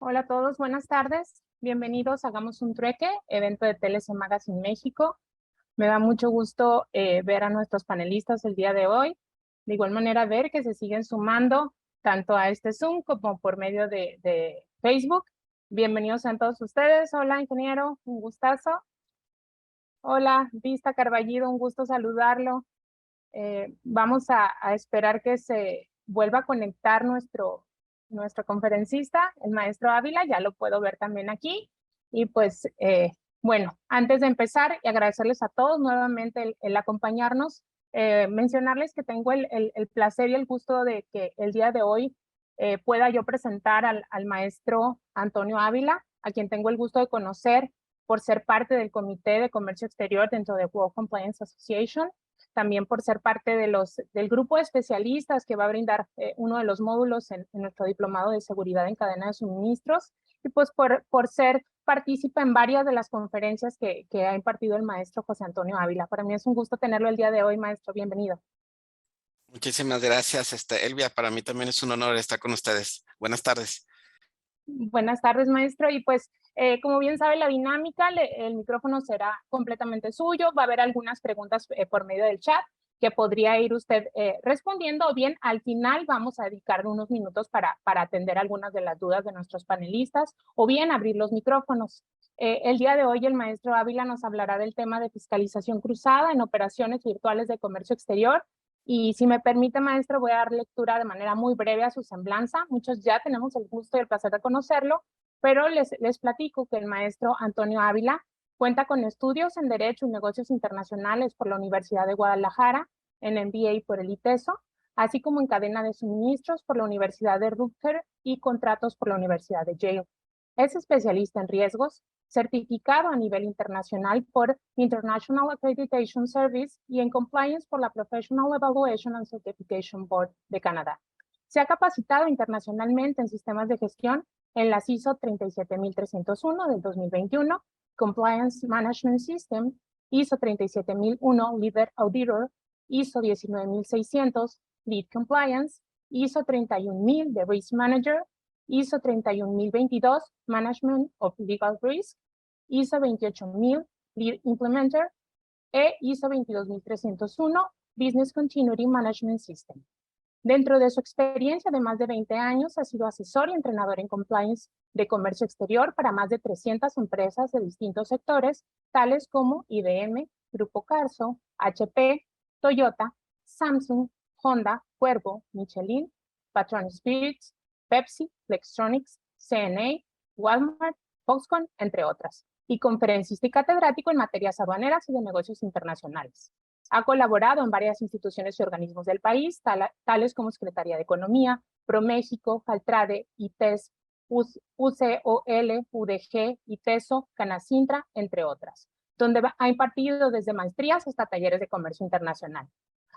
Hola a todos, buenas tardes. Bienvenidos a Hagamos un Trueque, evento de TLC Magazine México. Me da mucho gusto ver a nuestros panelistas el día de hoy. De igual manera, ver que se siguen sumando tanto a este Zoom como por medio de Facebook. Bienvenidos a todos ustedes. Hola, ingeniero, un gustazo. Hola, Vista Carballido, un gusto saludarlo. Vamos a esperar que se vuelva a conectar nuestro conferencista, el maestro Ávila, ya lo puedo ver también aquí. Y pues, bueno, antes de empezar y agradecerles a todos nuevamente el acompañarnos, mencionarles que tengo el placer y el gusto de que el día de hoy pueda yo presentar al maestro Antonio Ávila, a quien tengo el gusto de conocer por ser parte del Comité de Comercio Exterior dentro de World Compliance Association, también por ser parte del grupo de especialistas que va a brindar uno de los módulos en nuestro diplomado de seguridad en cadena de suministros, y pues por ser partícipe en varias de las conferencias que ha impartido el maestro José Antonio Ávila. Para mí es un gusto tenerlo el día de hoy, maestro. Bienvenido. Muchísimas gracias, Elvia. Para mí también es un honor estar con ustedes. Buenas tardes. Buenas tardes, maestro. Y pues, como bien sabe la dinámica, el micrófono será completamente suyo. Va a haber algunas preguntas por medio del chat que podría ir usted respondiendo, o bien al final vamos a dedicar unos minutos para atender algunas de las dudas de nuestros panelistas, o bien abrir los micrófonos. El día de hoy el maestro Ávila nos hablará del tema de fiscalización cruzada en operaciones virtuales de comercio exterior. Y si me permite, maestro, voy a dar lectura de manera muy breve a su semblanza. Muchos ya tenemos el gusto y el placer de conocerlo, pero les platico que el maestro Antonio Ávila cuenta con estudios en Derecho y Negocios Internacionales por la Universidad de Guadalajara, en MBA por el ITESO, así como en cadena de suministros por la Universidad de Rutgers y contratos por la Universidad de Yale. Es especialista en riesgos, certificado a nivel internacional por International Accreditation Service y en compliance por la Professional Evaluation and Certification Board de Canadá. Se ha capacitado internacionalmente en sistemas de gestión en las ISO 37301 del 2021, Compliance Management System, ISO 37001 Leader Auditor, ISO 19600 Lead Compliance, ISO 31000 de Risk Manager, ISO 31022 Management of Legal Risk, ISO 28000 Lead Implementer e ISO 22301 Business Continuity Management System. Dentro de su experiencia de más de 20 años, ha sido asesor y entrenador en compliance de comercio exterior para más de 300 empresas de distintos sectores, tales como IBM, Grupo Carso, HP, Toyota, Samsung, Honda, Cuervo, Michelin, Patron Spirits, Pepsi, Flextronics, CNA, Walmart, Foxconn, entre otras, y conferencista y catedrático en materias aduaneras y de negocios internacionales. Ha colaborado en varias instituciones y organismos del país, tales como Secretaría de Economía, ProMéxico, Caltrade, ITES, UCOL, UDG, ITESO, Canacintra, entre otras, donde ha impartido desde maestrías hasta talleres de comercio internacional.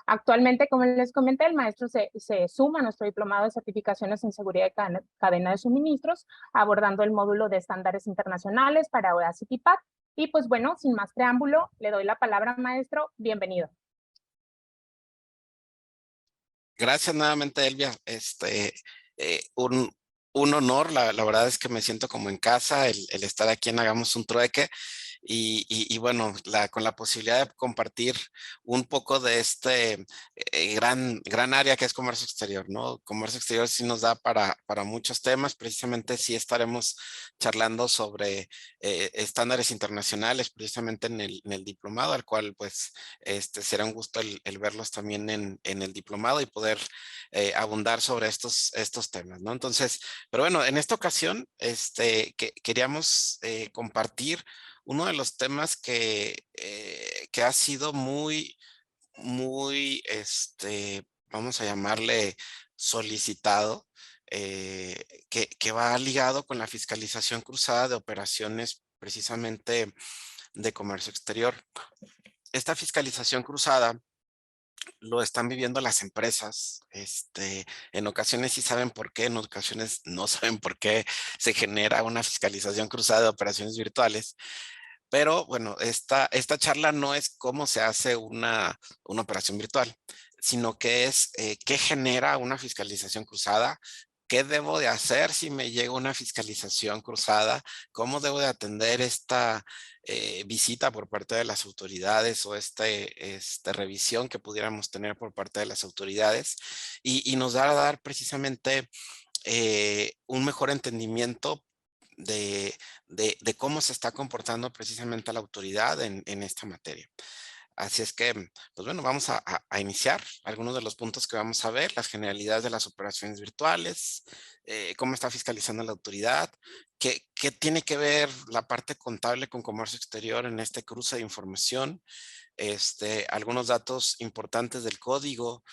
Actualmente, como les comenté, el maestro se suma a nuestro diplomado de certificaciones en seguridad de cadena de suministros, abordando el módulo de estándares internacionales para OEAS y TIPAD. Y pues bueno, sin más preámbulo, le doy la palabra, maestro. Bienvenido. Gracias nuevamente, Elvia. Un, un honor, la verdad es que me siento como en casa el estar aquí en Hagamos un Trueque. Y bueno, con la posibilidad de compartir un poco de este gran área que es comercio exterior, ¿no? Comercio exterior sí nos da para muchos temas. Precisamente sí estaremos charlando sobre estándares internacionales, precisamente en el diplomado, al cual pues será un gusto el verlos también en el diplomado y poder abundar sobre estos temas, ¿no? Entonces, pero bueno, en esta ocasión queríamos compartir uno de los temas que ha sido muy, vamos a llamarle solicitado, que va ligado con la fiscalización cruzada de operaciones precisamente de comercio exterior. Esta fiscalización cruzada lo están viviendo las empresas. En ocasiones sí saben por qué, en ocasiones no saben por qué se genera una fiscalización cruzada de operaciones virtuales. Pero bueno, esta charla no es cómo se hace una operación virtual, sino que es qué genera una fiscalización cruzada, ¿Qué debo de hacer si me llega una fiscalización cruzada? ¿Cómo debo de atender esta visita por parte de las autoridades o revisión que pudiéramos tener por parte de las autoridades? Y nos va a dar precisamente un mejor entendimiento de cómo se está comportando precisamente la autoridad en esta materia. Así es que, pues bueno, vamos a iniciar algunos de los puntos que vamos a ver, las generalidades de las operaciones virtuales, cómo está fiscalizando la autoridad, qué tiene que ver la parte contable con comercio exterior en este cruce de información, algunos datos importantes del código,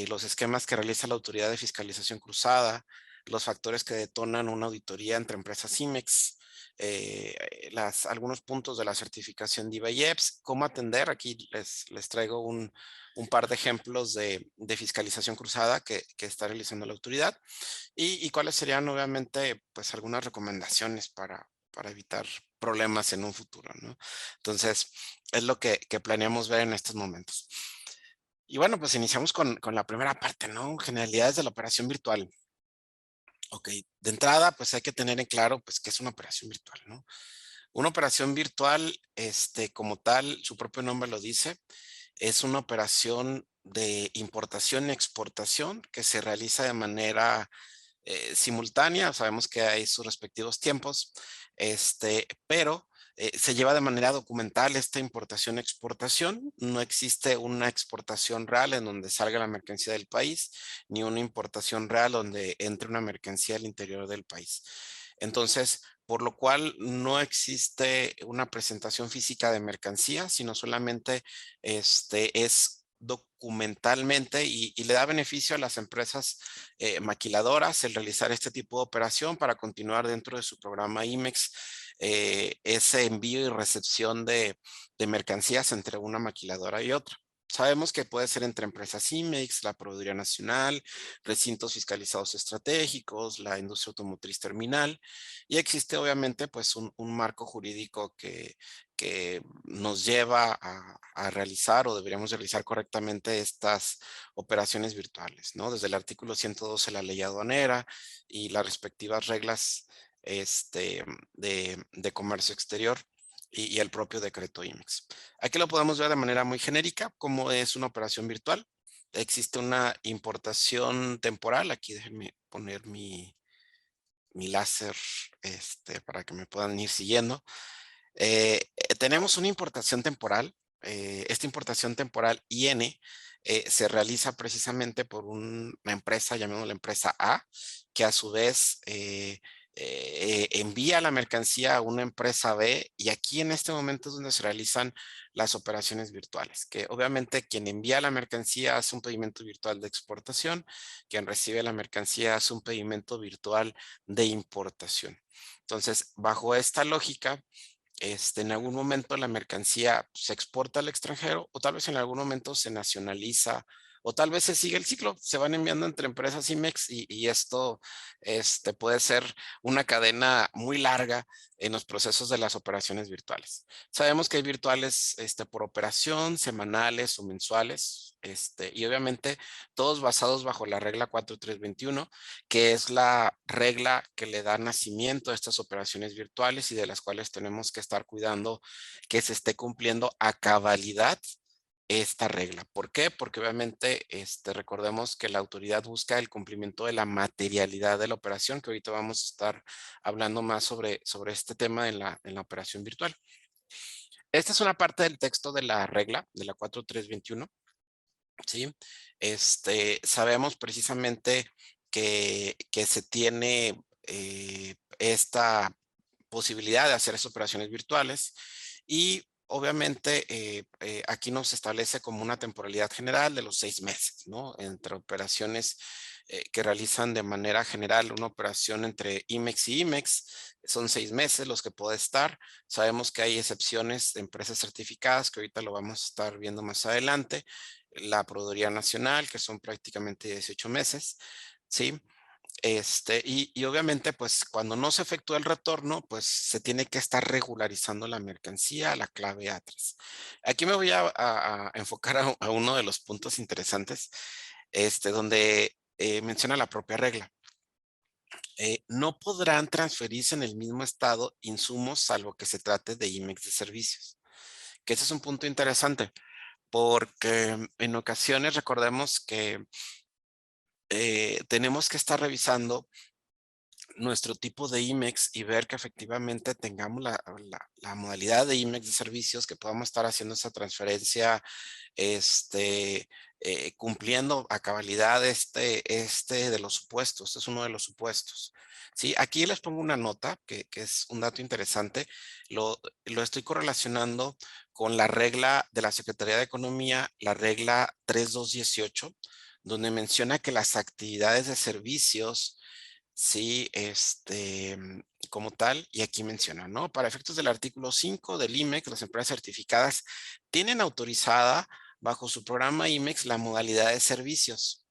los esquemas que realiza la autoridad de fiscalización cruzada, los factores que detonan una auditoría entre empresas IMEX, algunos puntos de la certificación DIVA y EPS, cómo atender. Aquí les traigo un par de ejemplos de fiscalización cruzada que está realizando la autoridad y cuáles serían obviamente pues algunas recomendaciones para evitar problemas en un futuro, ¿no? Entonces, es lo que planeamos ver en estos momentos. Y bueno, pues iniciamos con la primera parte, ¿no? Generalidades de la operación virtual. Ok, de entrada, pues hay que tener en claro, pues, qué es una operación virtual, ¿no? Una operación virtual, como tal, su propio nombre lo dice, es una operación de importación y exportación que se realiza de manera simultánea. Sabemos que hay sus respectivos tiempos, pero se lleva de manera documental esta importación-exportación. No existe una exportación real en donde salga la mercancía del país, ni una importación real donde entre una mercancía al interior del país. Entonces, por lo cual no existe una presentación física de mercancía, sino solamente es documentalmente y le da beneficio a las empresas maquiladoras el realizar este tipo de operación para continuar dentro de su programa IMEX, ese envío y recepción de mercancías entre una maquiladora y otra. Sabemos que puede ser entre empresas IMEX, la Proveeduría Nacional, recintos fiscalizados estratégicos, la industria automotriz terminal, y existe obviamente pues un marco jurídico que nos lleva a realizar o deberíamos realizar correctamente estas operaciones virtuales, ¿no? Desde el artículo 112 de la ley aduanera y las respectivas reglas de comercio exterior y el propio decreto IMEX. Aquí lo podemos ver de manera muy genérica, como es una operación virtual. Existe una importación temporal. Aquí déjenme poner mi láser para que me puedan ir siguiendo. Tenemos una importación temporal. Esta importación temporal IN se realiza precisamente por una empresa, llamémosla empresa A, que a su vez envía la mercancía a una empresa B, y aquí en este momento es donde se realizan las operaciones virtuales, que obviamente quien envía la mercancía hace un pedimento virtual de exportación, quien recibe la mercancía hace un pedimento virtual de importación. Entonces, bajo esta lógica, en algún momento la mercancía se exporta al extranjero, o tal vez en algún momento se nacionaliza, o tal vez se sigue el ciclo, se van enviando entre empresas IMEX y esto puede ser una cadena muy larga en los procesos de las operaciones virtuales. Sabemos que hay virtuales por operación, semanales o mensuales, y obviamente todos basados bajo la regla 4321, que es la regla que le da nacimiento a estas operaciones virtuales y de las cuales tenemos que estar cuidando que se esté cumpliendo a cabalidad esta regla. ¿Por qué? Porque obviamente recordemos que la autoridad busca el cumplimiento de la materialidad de la operación, que ahorita vamos a estar hablando más sobre este tema en la operación virtual. Esta es una parte del texto de la regla, de la 4321. ¿Sí? Sabemos precisamente que se tiene esta posibilidad de hacer esas operaciones virtuales y obviamente aquí nos establece como una temporalidad general de los 6 meses, ¿no? Entre operaciones que realizan de manera general una operación entre IMEX y IMEX, son 6 meses los que puede estar. Sabemos que hay excepciones de empresas certificadas, que ahorita lo vamos a estar viendo más adelante, la Proveeduría Nacional, que son prácticamente 18 meses, ¿sí? Y obviamente, pues cuando no se efectúa el retorno, pues se tiene que estar regularizando la mercancía a la clave A3. Aquí me voy a enfocar a uno de los puntos interesantes, donde menciona la propia regla. no podrán transferirse en el mismo estado insumos salvo que se trate de IMEX de servicios. Que ese es un punto interesante, porque en ocasiones recordemos que tenemos que estar revisando nuestro tipo de IMEX y ver que efectivamente tengamos la modalidad de IMEX de servicios, que podamos estar haciendo esa transferencia, cumpliendo a cabalidad de los supuestos. Este es uno de los supuestos. Sí, aquí les pongo una nota que es un dato interesante. Lo estoy correlacionando con la regla de la Secretaría de Economía, la regla 3218, donde menciona que las actividades de servicios, sí, como tal, y aquí menciona, ¿no? Para efectos del artículo 5 del IMEX, las empresas certificadas tienen autorizada bajo su programa IMEX la modalidad de servicios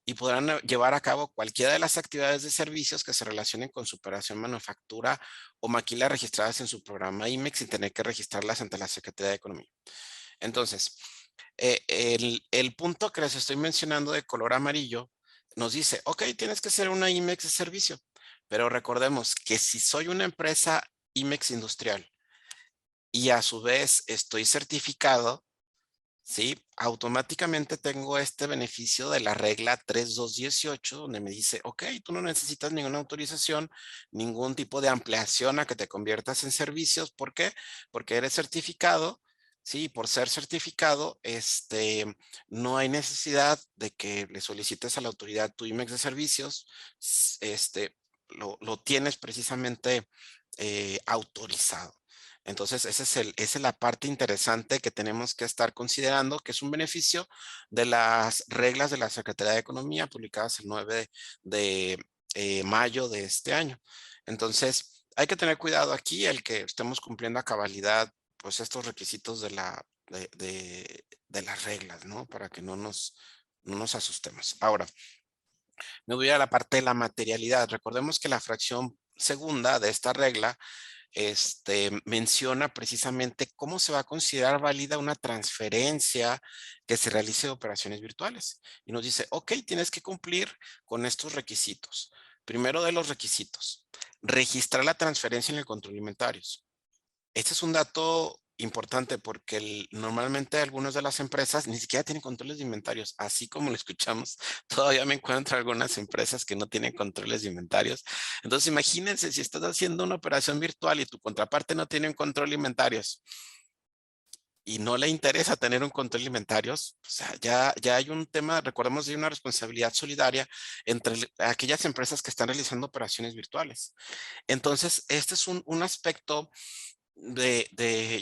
y podrán llevar a cabo cualquiera de las actividades de servicios que se relacionen con su operación, manufactura o maquila registradas en su programa IMEX sin tener que registrarlas ante la Secretaría de Economía. Entonces, el punto que les estoy mencionando de color amarillo nos dice, ok, tienes que ser una IMEX de servicio, pero recordemos que si soy una empresa IMEX industrial y a su vez estoy certificado, ¿sí? Automáticamente tengo este beneficio de la regla 3218, donde me dice, ok, tú no necesitas ninguna autorización, ningún tipo de ampliación a que te conviertas en servicios. ¿Por qué? Porque eres certificado. Sí, por ser certificado, no hay necesidad de que le solicites a la autoridad tu IMEX de servicios. Lo tienes precisamente autorizado. Entonces, esa es la parte interesante que tenemos que estar considerando, que es un beneficio de las reglas de la Secretaría de Economía publicadas el 9 de mayo de este año. Entonces, hay que tener cuidado aquí el que estemos cumpliendo a cabalidad, pues, estos requisitos de las reglas, ¿no? Para que no nos asustemos. Ahora, me voy a la parte de la materialidad. Recordemos que la fracción segunda de esta regla menciona precisamente cómo se va a considerar válida una transferencia que se realice de operaciones virtuales. Y nos dice, ok, tienes que cumplir con estos requisitos. Primero de los requisitos, registrar la transferencia en el control de inventarios. Este es un dato importante porque normalmente algunas de las empresas ni siquiera tienen controles de inventarios, así como lo escuchamos. Todavía me encuentro algunas empresas que no tienen controles de inventarios. Entonces imagínense si estás haciendo una operación virtual y tu contraparte no tiene un control de inventarios y no le interesa tener un control de inventarios, o sea, ya hay un tema, recordemos, de una responsabilidad solidaria entre aquellas empresas que están realizando operaciones virtuales. Entonces, este es un aspecto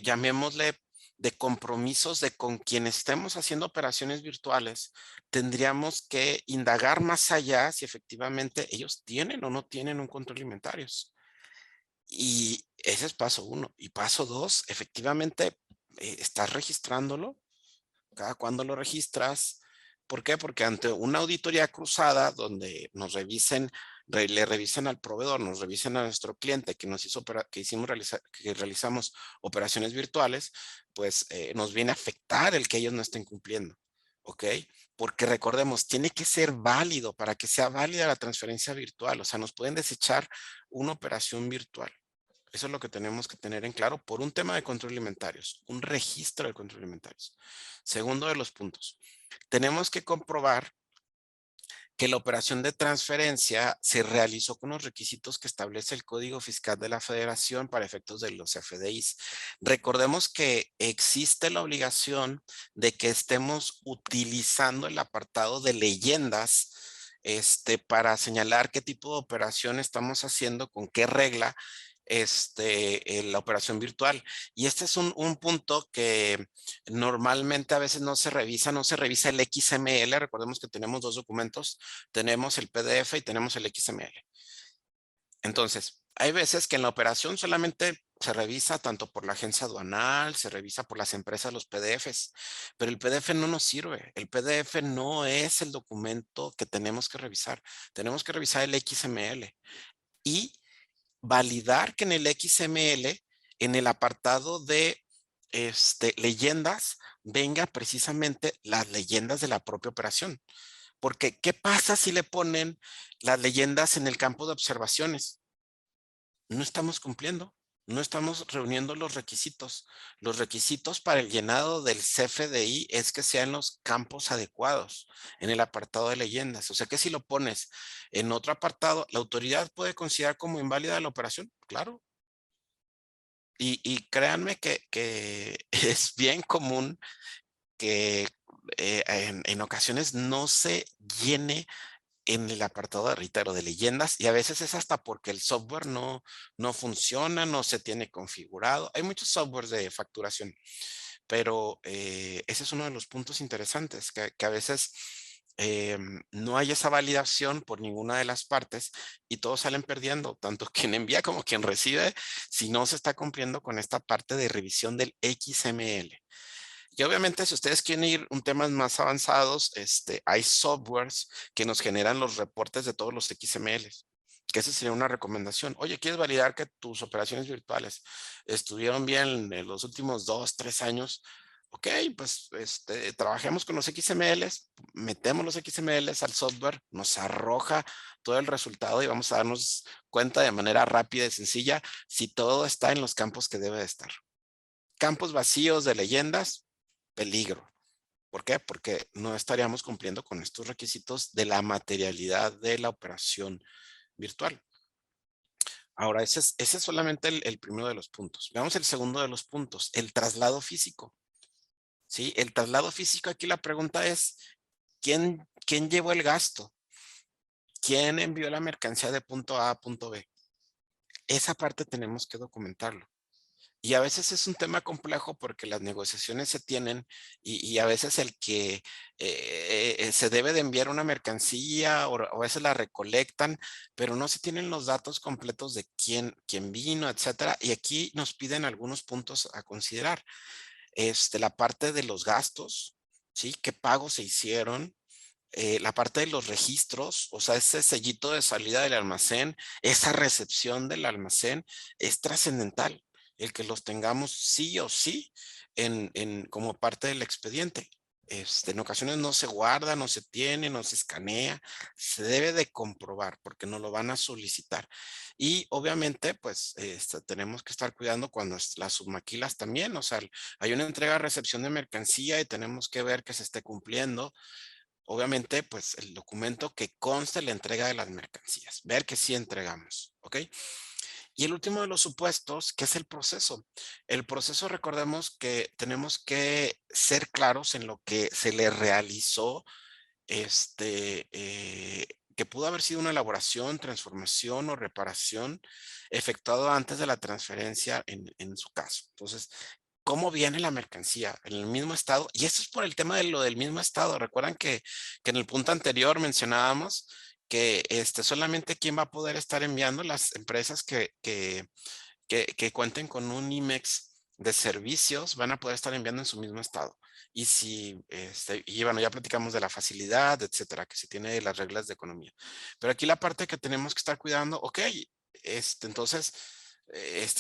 llamémosle, de compromisos de con quienes estemos haciendo operaciones virtuales, tendríamos que indagar más allá si efectivamente ellos tienen o no tienen un control de inventarios. Y ese es paso uno. Y paso dos, efectivamente, estás registrándolo. Cada cuando lo registras. ¿Por qué? Porque ante una auditoría cruzada donde nos revisen, le revisen al proveedor, nos revisen a nuestro cliente que nos hizo, que realizamos operaciones virtuales, pues nos viene a afectar el que ellos no estén cumpliendo. ¿Ok? Porque recordemos, tiene que ser válido para que sea válida la transferencia virtual. O sea, nos pueden desechar una operación virtual. Eso es lo que tenemos que tener en claro por un tema de control de inventarios, un registro de control de inventarios. Segundo de los puntos, tenemos que comprobar que la operación de transferencia se realizó con los requisitos que establece el Código Fiscal de la Federación para efectos de los FDIs. Recordemos que existe la obligación de que estemos utilizando el apartado de leyendas para señalar qué tipo de operación estamos haciendo, con qué regla, la operación virtual. Y este es un punto que normalmente a veces no se revisa el XML. Recordemos que tenemos dos documentos, tenemos el PDF y tenemos el XML. Entonces, hay veces que en la operación solamente se revisa tanto por la agencia aduanal, se revisa por las empresas los PDFs, pero el PDF no nos sirve. El PDF no es el documento que tenemos que revisar. Tenemos que revisar el XML y validar que en el XML, en el apartado de leyendas, venga precisamente las leyendas de la propia operación. Porque, ¿qué pasa si le ponen las leyendas en el campo de observaciones? No estamos cumpliendo, no estamos reuniendo los requisitos. Los requisitos para el llenado del CFDI es que sean los campos adecuados en el apartado de leyendas. O sea que si lo pones en otro apartado, ¿la autoridad puede considerar como inválida la operación? Claro. Y créanme que es bien común que en ocasiones no se llene en el apartado, reitero, de leyendas, y a veces es hasta porque el software no funciona, no se tiene configurado. Hay muchos softwares de facturación, pero ese es uno de los puntos interesantes, que a veces no hay esa validación por ninguna de las partes y todos salen perdiendo, tanto quien envía como quien recibe, si no se está cumpliendo con esta parte de revisión del XML. Y obviamente, si ustedes quieren ir un temas más avanzados, hay softwares que nos generan los reportes de todos los XMLs, que esa sería una recomendación. Oye, ¿quieres validar que tus operaciones virtuales estuvieron bien en los últimos 2, 3 años? Ok, pues trabajemos con los XMLs, metemos los XMLs al software, nos arroja todo el resultado y vamos a darnos cuenta de manera rápida y sencilla si todo está en los campos que debe de estar. Campos vacíos de leyendas, peligro. ¿Por qué? Porque no estaríamos cumpliendo con estos requisitos de la materialidad de la operación virtual. Ahora, ese es solamente el primero de los puntos. Veamos el segundo de los puntos, el traslado físico. ¿Sí? El traslado físico, aquí la pregunta es, ¿quién llevó el gasto? ¿Quién envió la mercancía de punto A a punto B? Esa parte tenemos que documentarlo. Y a veces es un tema complejo porque las negociaciones se tienen y a veces el que se debe de enviar una mercancía o a veces la recolectan, pero no se tienen los datos completos de quién vino, etcétera. Y aquí nos piden algunos puntos a considerar. La parte de los gastos, ¿sí? ¿Qué pagos se hicieron? La parte de los registros, o sea, ese sellito de salida del almacén, esa recepción del almacén es trascendental, el que los tengamos sí o sí como parte del expediente. En ocasiones no se guarda, no se tiene, no se escanea, se debe de comprobar porque no lo van a solicitar. Y obviamente, pues tenemos que estar cuidando cuando las submaquilas también, o sea, hay una entrega-recepción de mercancía y tenemos que ver que se esté cumpliendo. Obviamente, pues el documento que conste la entrega de las mercancías, ver que sí entregamos, ¿ok? Y el último de los supuestos, que es el proceso. El proceso, recordemos que tenemos que ser claros en lo que se le realizó, que pudo haber sido una elaboración, transformación o reparación efectuado antes de la transferencia en su caso. Entonces, ¿cómo viene la mercancía? ¿En el mismo estado? Y eso es por el tema de lo del mismo estado. Recuerdan que en el punto anterior mencionábamos que solamente quien va a poder estar enviando las empresas que cuenten con un IMEX de servicios van a poder estar enviando en su mismo estado. Y si, y bueno, ya platicamos de la facilidad, etcétera, que se tiene de las reglas de economía. Pero aquí la parte que tenemos que estar cuidando, ok, entonces,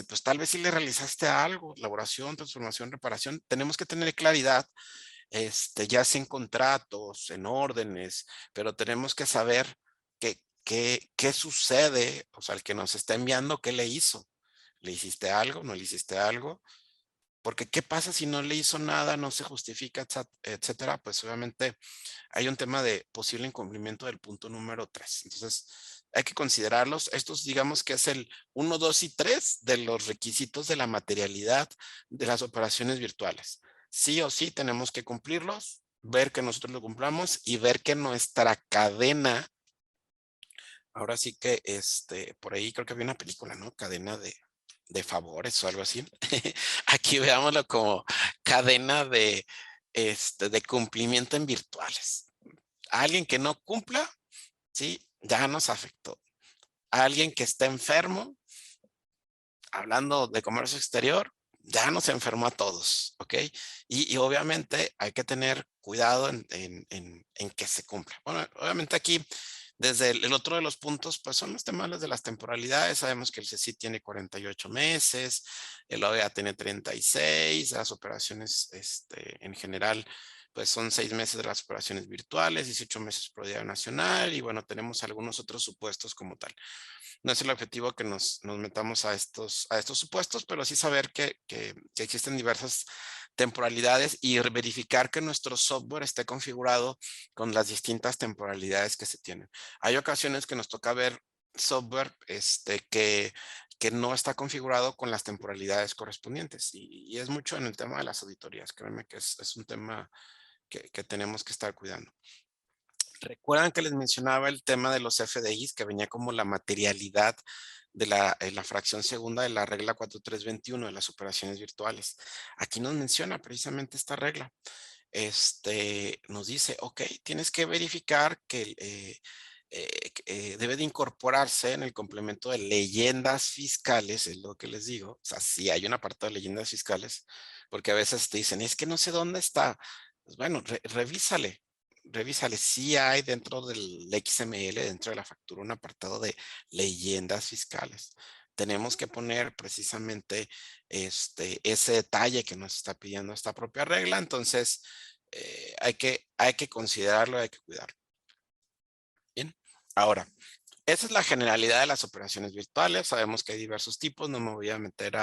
pues tal vez si le realizaste algo, elaboración, transformación, reparación, tenemos que tener claridad, ya sea en contratos, en órdenes, pero tenemos que saber qué sucede, o sea, el que nos está enviando, ¿qué le hizo? ¿Le hiciste algo? ¿No le hiciste algo? Porque ¿qué pasa si no le hizo nada, no se justifica, etcétera? Pues obviamente hay un tema de posible incumplimiento del punto número 3. Entonces, hay que considerarlos. Estos, digamos que es el 1, 2 y 3 de los requisitos de la materialidad de las operaciones virtuales. Sí o sí tenemos que cumplirlos, ver que nosotros lo cumplamos y ver que nuestra cadena, ahora sí que por ahí creo que había una película, ¿no? Cadena de favores o algo así. Aquí veámoslo como cadena de cumplimiento en virtuales. Alguien que no cumpla, sí, ya nos afectó. Alguien que está enfermo, hablando de comercio exterior, ya nos enfermó a todos, ¿ok? Y obviamente hay que tener cuidado en que se cumpla. Bueno, obviamente aquí Desde el otro de los puntos, pues son los temas de las temporalidades. Sabemos que el CECIT tiene 48 meses, el OEA tiene 36, las operaciones en general, pues son 6 meses de las operaciones virtuales, 18 meses por día nacional y bueno, tenemos algunos otros supuestos como tal. No es el objetivo que nos metamos a estos supuestos, pero sí saber que existen diversas temporalidades y verificar que nuestro software esté configurado con las distintas temporalidades que se tienen. Hay ocasiones que nos toca ver software que no está configurado con las temporalidades correspondientes y es mucho en el tema de las auditorías. Créanme que es un tema que tenemos que estar cuidando. ¿Recuerdan que les mencionaba el tema de los FDIs, que venía como la materialidad de la fracción segunda de la regla 4321 de las operaciones virtuales? Aquí nos menciona precisamente esta regla. Nos dice, ok, tienes que verificar que debe de incorporarse en el complemento de leyendas fiscales, es lo que les digo. O sea, si hay un apartado de leyendas fiscales, porque a veces te dicen, es que no sé dónde está. Pues bueno, revísale. Revísale, si hay dentro del XML, dentro de la factura, un apartado de leyendas fiscales. Tenemos que poner precisamente ese detalle que nos está pidiendo esta propia regla. Entonces, hay que considerarlo, hay que cuidarlo. Bien, ahora, esa es la generalidad de las operaciones virtuales. Sabemos que hay diversos tipos, no me voy a meter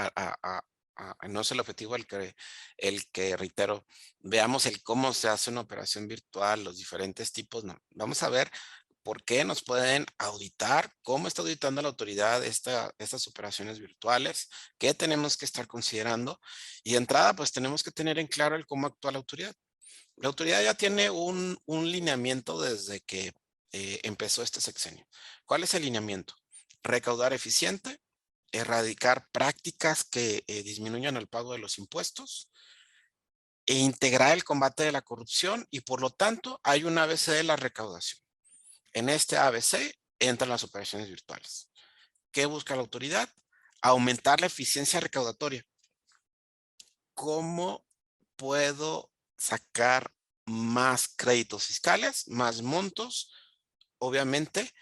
no es el objetivo el que reitero, veamos el cómo se hace una operación virtual, los diferentes tipos, no. Vamos a ver por qué nos pueden auditar, cómo está auditando la autoridad estas operaciones virtuales, qué tenemos que estar considerando y de entrada pues tenemos que tener en claro el cómo actúa la autoridad. La autoridad ya tiene un lineamiento desde que empezó este sexenio. ¿Cuál es el lineamiento? Recaudar eficiente, erradicar prácticas que disminuyan el pago de los impuestos e integrar el combate de la corrupción y por lo tanto hay un ABC de la recaudación. En este ABC entran las operaciones virtuales. ¿Qué busca la autoridad? Aumentar la eficiencia recaudatoria. ¿Cómo puedo sacar más créditos fiscales, más montos, obviamente,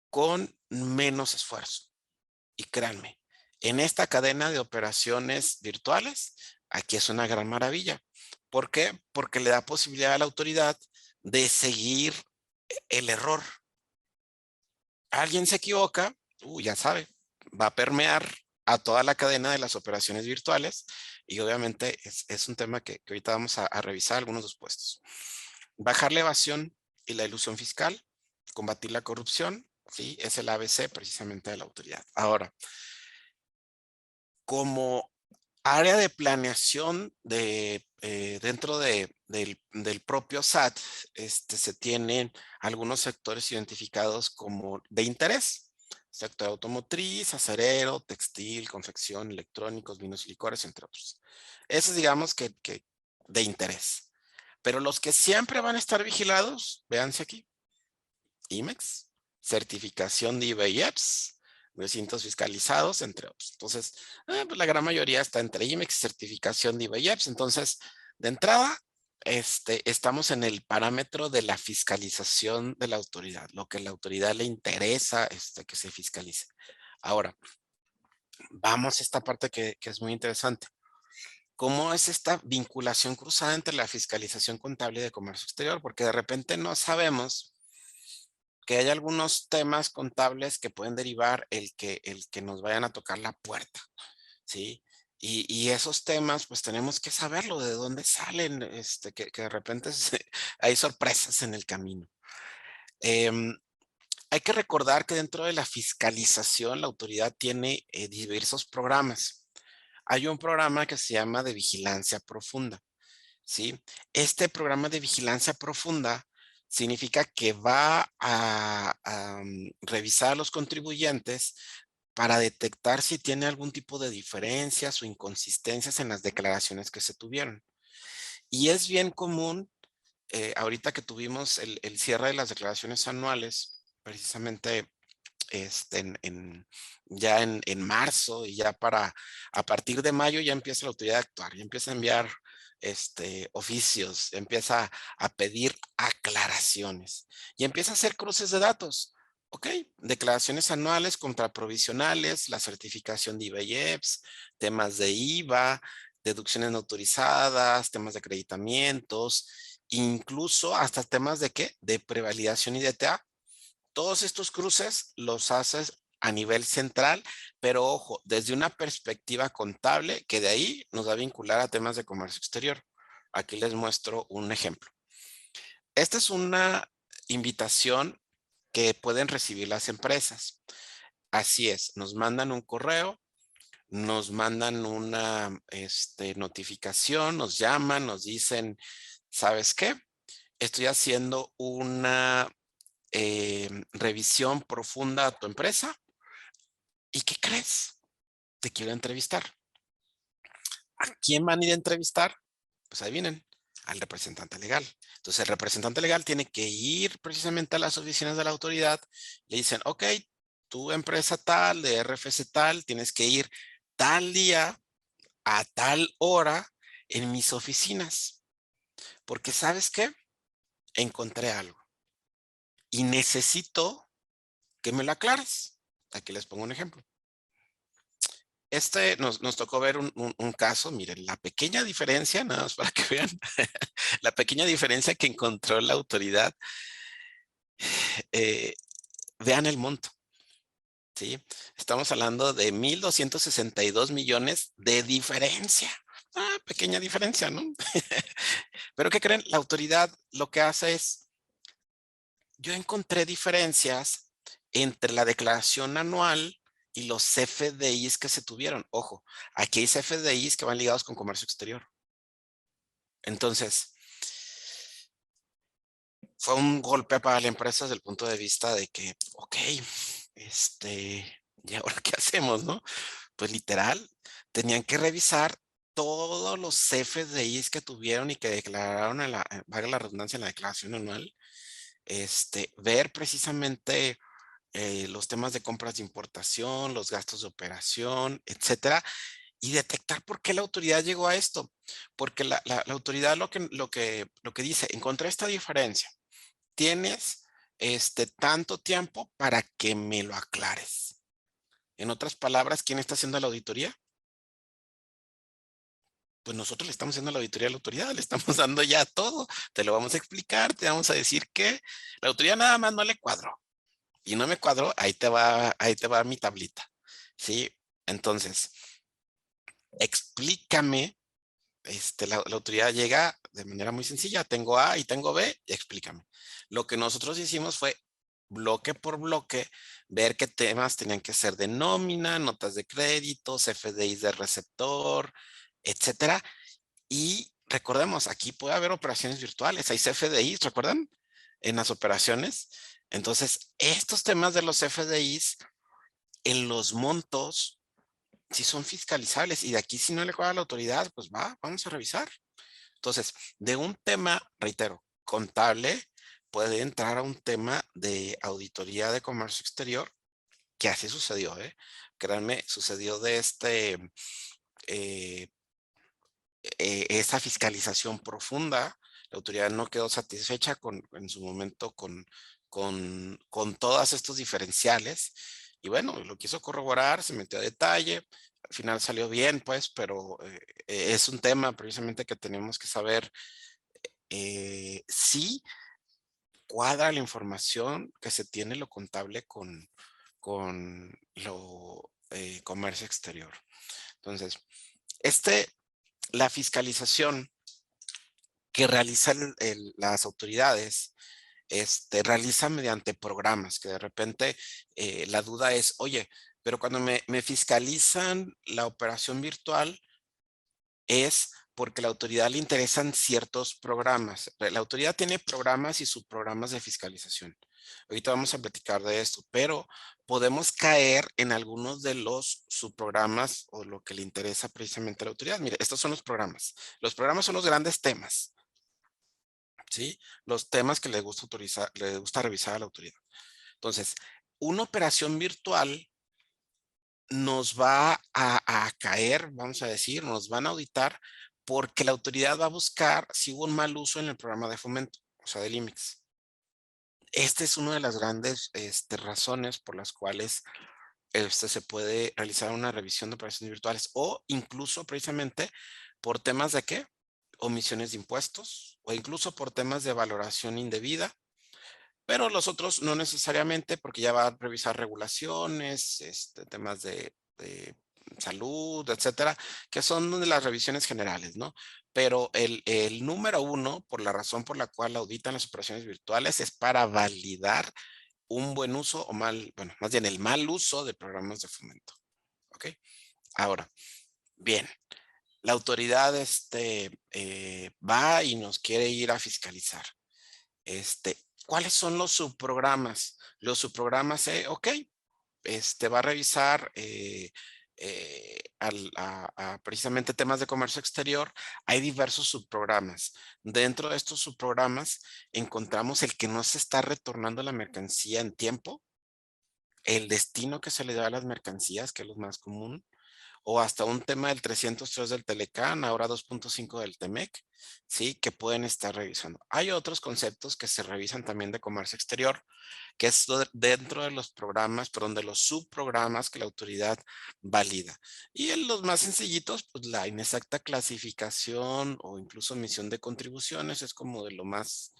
con menos esfuerzo? Y créanme, en esta cadena de operaciones virtuales, aquí es una gran maravilla. ¿Por qué? Porque le da posibilidad a la autoridad de seguir el error. Alguien se equivoca, ya sabe, va a permear a toda la cadena de las operaciones virtuales y obviamente es un tema que ahorita vamos a revisar algunos de los puestos. Bajar la evasión y la ilusión fiscal, combatir la corrupción, ¿sí? Es el ABC precisamente de la autoridad. Ahora, como área de planeación dentro del propio SAT, se tienen algunos sectores identificados como de interés. Sector automotriz, acerero, textil, confección, electrónicos, vinos y licores, entre otros. Esos digamos que de interés. Pero los que siempre van a estar vigilados, véanse aquí. IMEX, certificación de IBEPS, recintos fiscalizados, entre otros. Entonces, pues la gran mayoría está entre IMEX y certificación de IBEPS. Entonces, de entrada, estamos en el parámetro de la fiscalización de la autoridad, lo que a la autoridad le interesa que se fiscalice. Ahora, vamos a esta parte que es muy interesante. ¿Cómo es esta vinculación cruzada entre la fiscalización contable y de comercio exterior? Porque de repente no sabemos que hay algunos temas contables que pueden derivar el que nos vayan a tocar la puerta, ¿sí? Y esos temas, pues tenemos que saberlo, de dónde salen, que de repente hay sorpresas en el camino. Em, Hay que recordar que dentro de la fiscalización, la autoridad tiene diversos programas. Hay un programa que se llama de vigilancia profunda. ¿Sí? Este programa de vigilancia profunda significa que va a revisar a los contribuyentes para detectar si tiene algún tipo de diferencias o inconsistencias en las declaraciones que se tuvieron. Y es bien común, ahorita que tuvimos el cierre de las declaraciones anuales, precisamente ya en marzo y ya a partir de mayo ya empieza la autoridad a actuar, ya empieza a enviar oficios, empieza a pedir aclaraciones y empieza a hacer cruces de datos. Ok, declaraciones anuales contra provisionales, la certificación de IVA y EPS, temas de IVA, deducciones no autorizadas, temas de acreditamientos, incluso hasta temas de ¿qué? De prevalidación y DTA. Todos estos cruces los haces a nivel central, pero ojo, desde una perspectiva contable que de ahí nos va a vincular a temas de comercio exterior. Aquí les muestro un ejemplo. Esta es una invitación que pueden recibir las empresas. Así es, nos mandan un correo, nos mandan una notificación, nos llaman, nos dicen, ¿sabes qué? Estoy haciendo una revisión profunda a tu empresa. ¿Y qué crees? Te quiero entrevistar. ¿A quién van a ir a entrevistar? Pues ahí vienen, al representante legal. Entonces el representante legal tiene que ir precisamente a las oficinas de la autoridad. Le dicen, ok, tu empresa tal, de RFC tal, tienes que ir tal día a tal hora en mis oficinas. Porque ¿sabes qué? Encontré algo y necesito que me lo aclares. Aquí les pongo un ejemplo. Nos tocó ver un caso, miren, la pequeña diferencia, nada más para que vean, la pequeña diferencia que encontró la autoridad, eh, vean el monto, ¿sí? Estamos hablando de 1,262 millones de diferencia. Pequeña diferencia, ¿no? Pero ¿qué creen? La autoridad lo que hace es, yo encontré diferencias entre la declaración anual y los CFDIs que se tuvieron. Ojo, aquí hay CFDIs que van ligados con comercio exterior. Entonces, fue un golpe para la empresa desde el punto de vista de que, ok, ¿y ahora qué hacemos, no? Pues literal, tenían que revisar todos los CFDIs que tuvieron y que declararon valga la redundancia, en la declaración anual, ver precisamente los temas de compras de importación, los gastos de operación, etcétera, y detectar por qué la autoridad llegó a esto. Porque la autoridad lo que dice, encontré esta diferencia. Tienes tanto tiempo para que me lo aclares. En otras palabras, ¿quién está haciendo la auditoría? Pues nosotros le estamos haciendo la auditoría a la autoridad, le estamos dando ya todo. Te lo vamos a explicar, te vamos a decir que la autoridad nada más no le cuadró. Y no me cuadró, ahí te va mi tablita. ¿Sí? Entonces, explícame. La autoridad llega de manera muy sencilla, tengo A y tengo B, y explícame. Lo que nosotros hicimos fue bloque por bloque, ver qué temas tenían que ser de nómina, notas de crédito, CFDIs de receptor, etcétera. Y recordemos, aquí puede haber operaciones virtuales, hay CFDIs, ¿recuerdan? En las operaciones. Entonces, estos temas de los CFDIs en los montos, si son fiscalizables y de aquí si no le cuadra a la autoridad, pues vamos a revisar. Entonces, de un tema, reitero, contable, puede entrar a un tema de auditoría de comercio exterior, que así sucedió, ¿eh? Créanme, sucedió de eh, esa fiscalización profunda. La autoridad no quedó satisfecha en su momento con todos estos diferenciales. Y bueno, lo quiso corroborar, se metió a detalle. Al final salió bien, pues, pero es un tema precisamente que tenemos que saber si cuadra la información que se tiene lo contable con lo comercio exterior. Entonces, este, la fiscalización que realizan las autoridades, realiza mediante programas que de repente la duda es, oye, pero cuando me fiscalizan la operación virtual es porque a la autoridad le interesan ciertos programas. La autoridad tiene programas y subprogramas de fiscalización. Ahorita vamos a platicar de esto, pero podemos caer en algunos de los subprogramas o lo que le interesa precisamente a la autoridad. Mire, estos son los programas. Los programas son los grandes temas. ¿Sí? Los temas que le gusta revisar a la autoridad. Entonces, una operación virtual nos va a caer, vamos a decir, nos van a auditar porque la autoridad va a buscar si hubo un mal uso en el programa de fomento, o sea, del IMIX. Esta es una de las grandes razones por las cuales se puede realizar una revisión de operaciones virtuales o incluso precisamente por temas de qué, omisiones de impuestos o incluso por temas de valoración indebida, pero los otros no necesariamente porque ya va a revisar regulaciones, temas de salud, etcétera, que son de las revisiones generales, ¿no? Pero el número uno, por la razón por la cual auditan las operaciones virtuales, es para validar un buen uso o mal, bueno, más bien el mal uso de programas de fomento. ¿Ok? Ahora, bien, la autoridad va y nos quiere ir a fiscalizar. ¿Cuáles son los subprogramas? Los subprogramas, ok, va a revisar precisamente temas de comercio exterior. Hay diversos subprogramas. Dentro de estos subprogramas encontramos el que no se está retornando la mercancía en tiempo, el destino que se le da a las mercancías, que es lo más común, o hasta un tema del 303 del Telecán, ahora 2.5 del Temec, ¿sí? Que pueden estar revisando. Hay otros conceptos que se revisan también de comercio exterior, que es dentro de los programas, perdón, de los subprogramas que la autoridad valida. Y en los más sencillitos, pues la inexacta clasificación o incluso emisión de contribuciones es como de lo más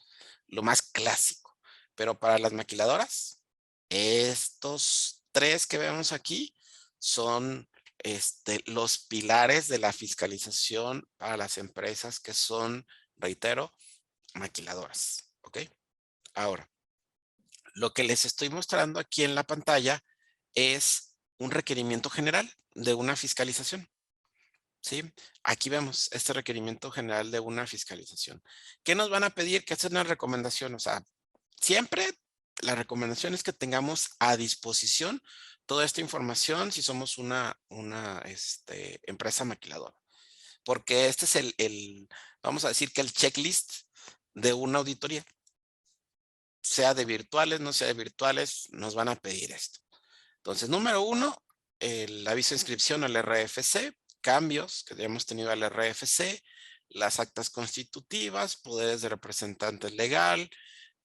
clásico. Pero para las maquiladoras, estos tres que vemos aquí son los pilares de la fiscalización para las empresas que son, reitero, maquiladoras. ¿Ok? Ahora, lo que les estoy mostrando aquí en la pantalla es un requerimiento general de una fiscalización. ¿Sí? Aquí vemos este requerimiento general de una fiscalización. ¿Qué nos van a pedir? ¿Qué es una recomendación? O sea, siempre la recomendación es que tengamos a disposición toda esta información si somos una empresa maquiladora. Porque este es vamos a decir que el checklist de una auditoría, sea de virtuales, no sea de virtuales, nos van a pedir esto. Entonces, número uno, el aviso de inscripción al RFC, cambios que hemos tenido al RFC, las actas constitutivas, poderes de representante legal,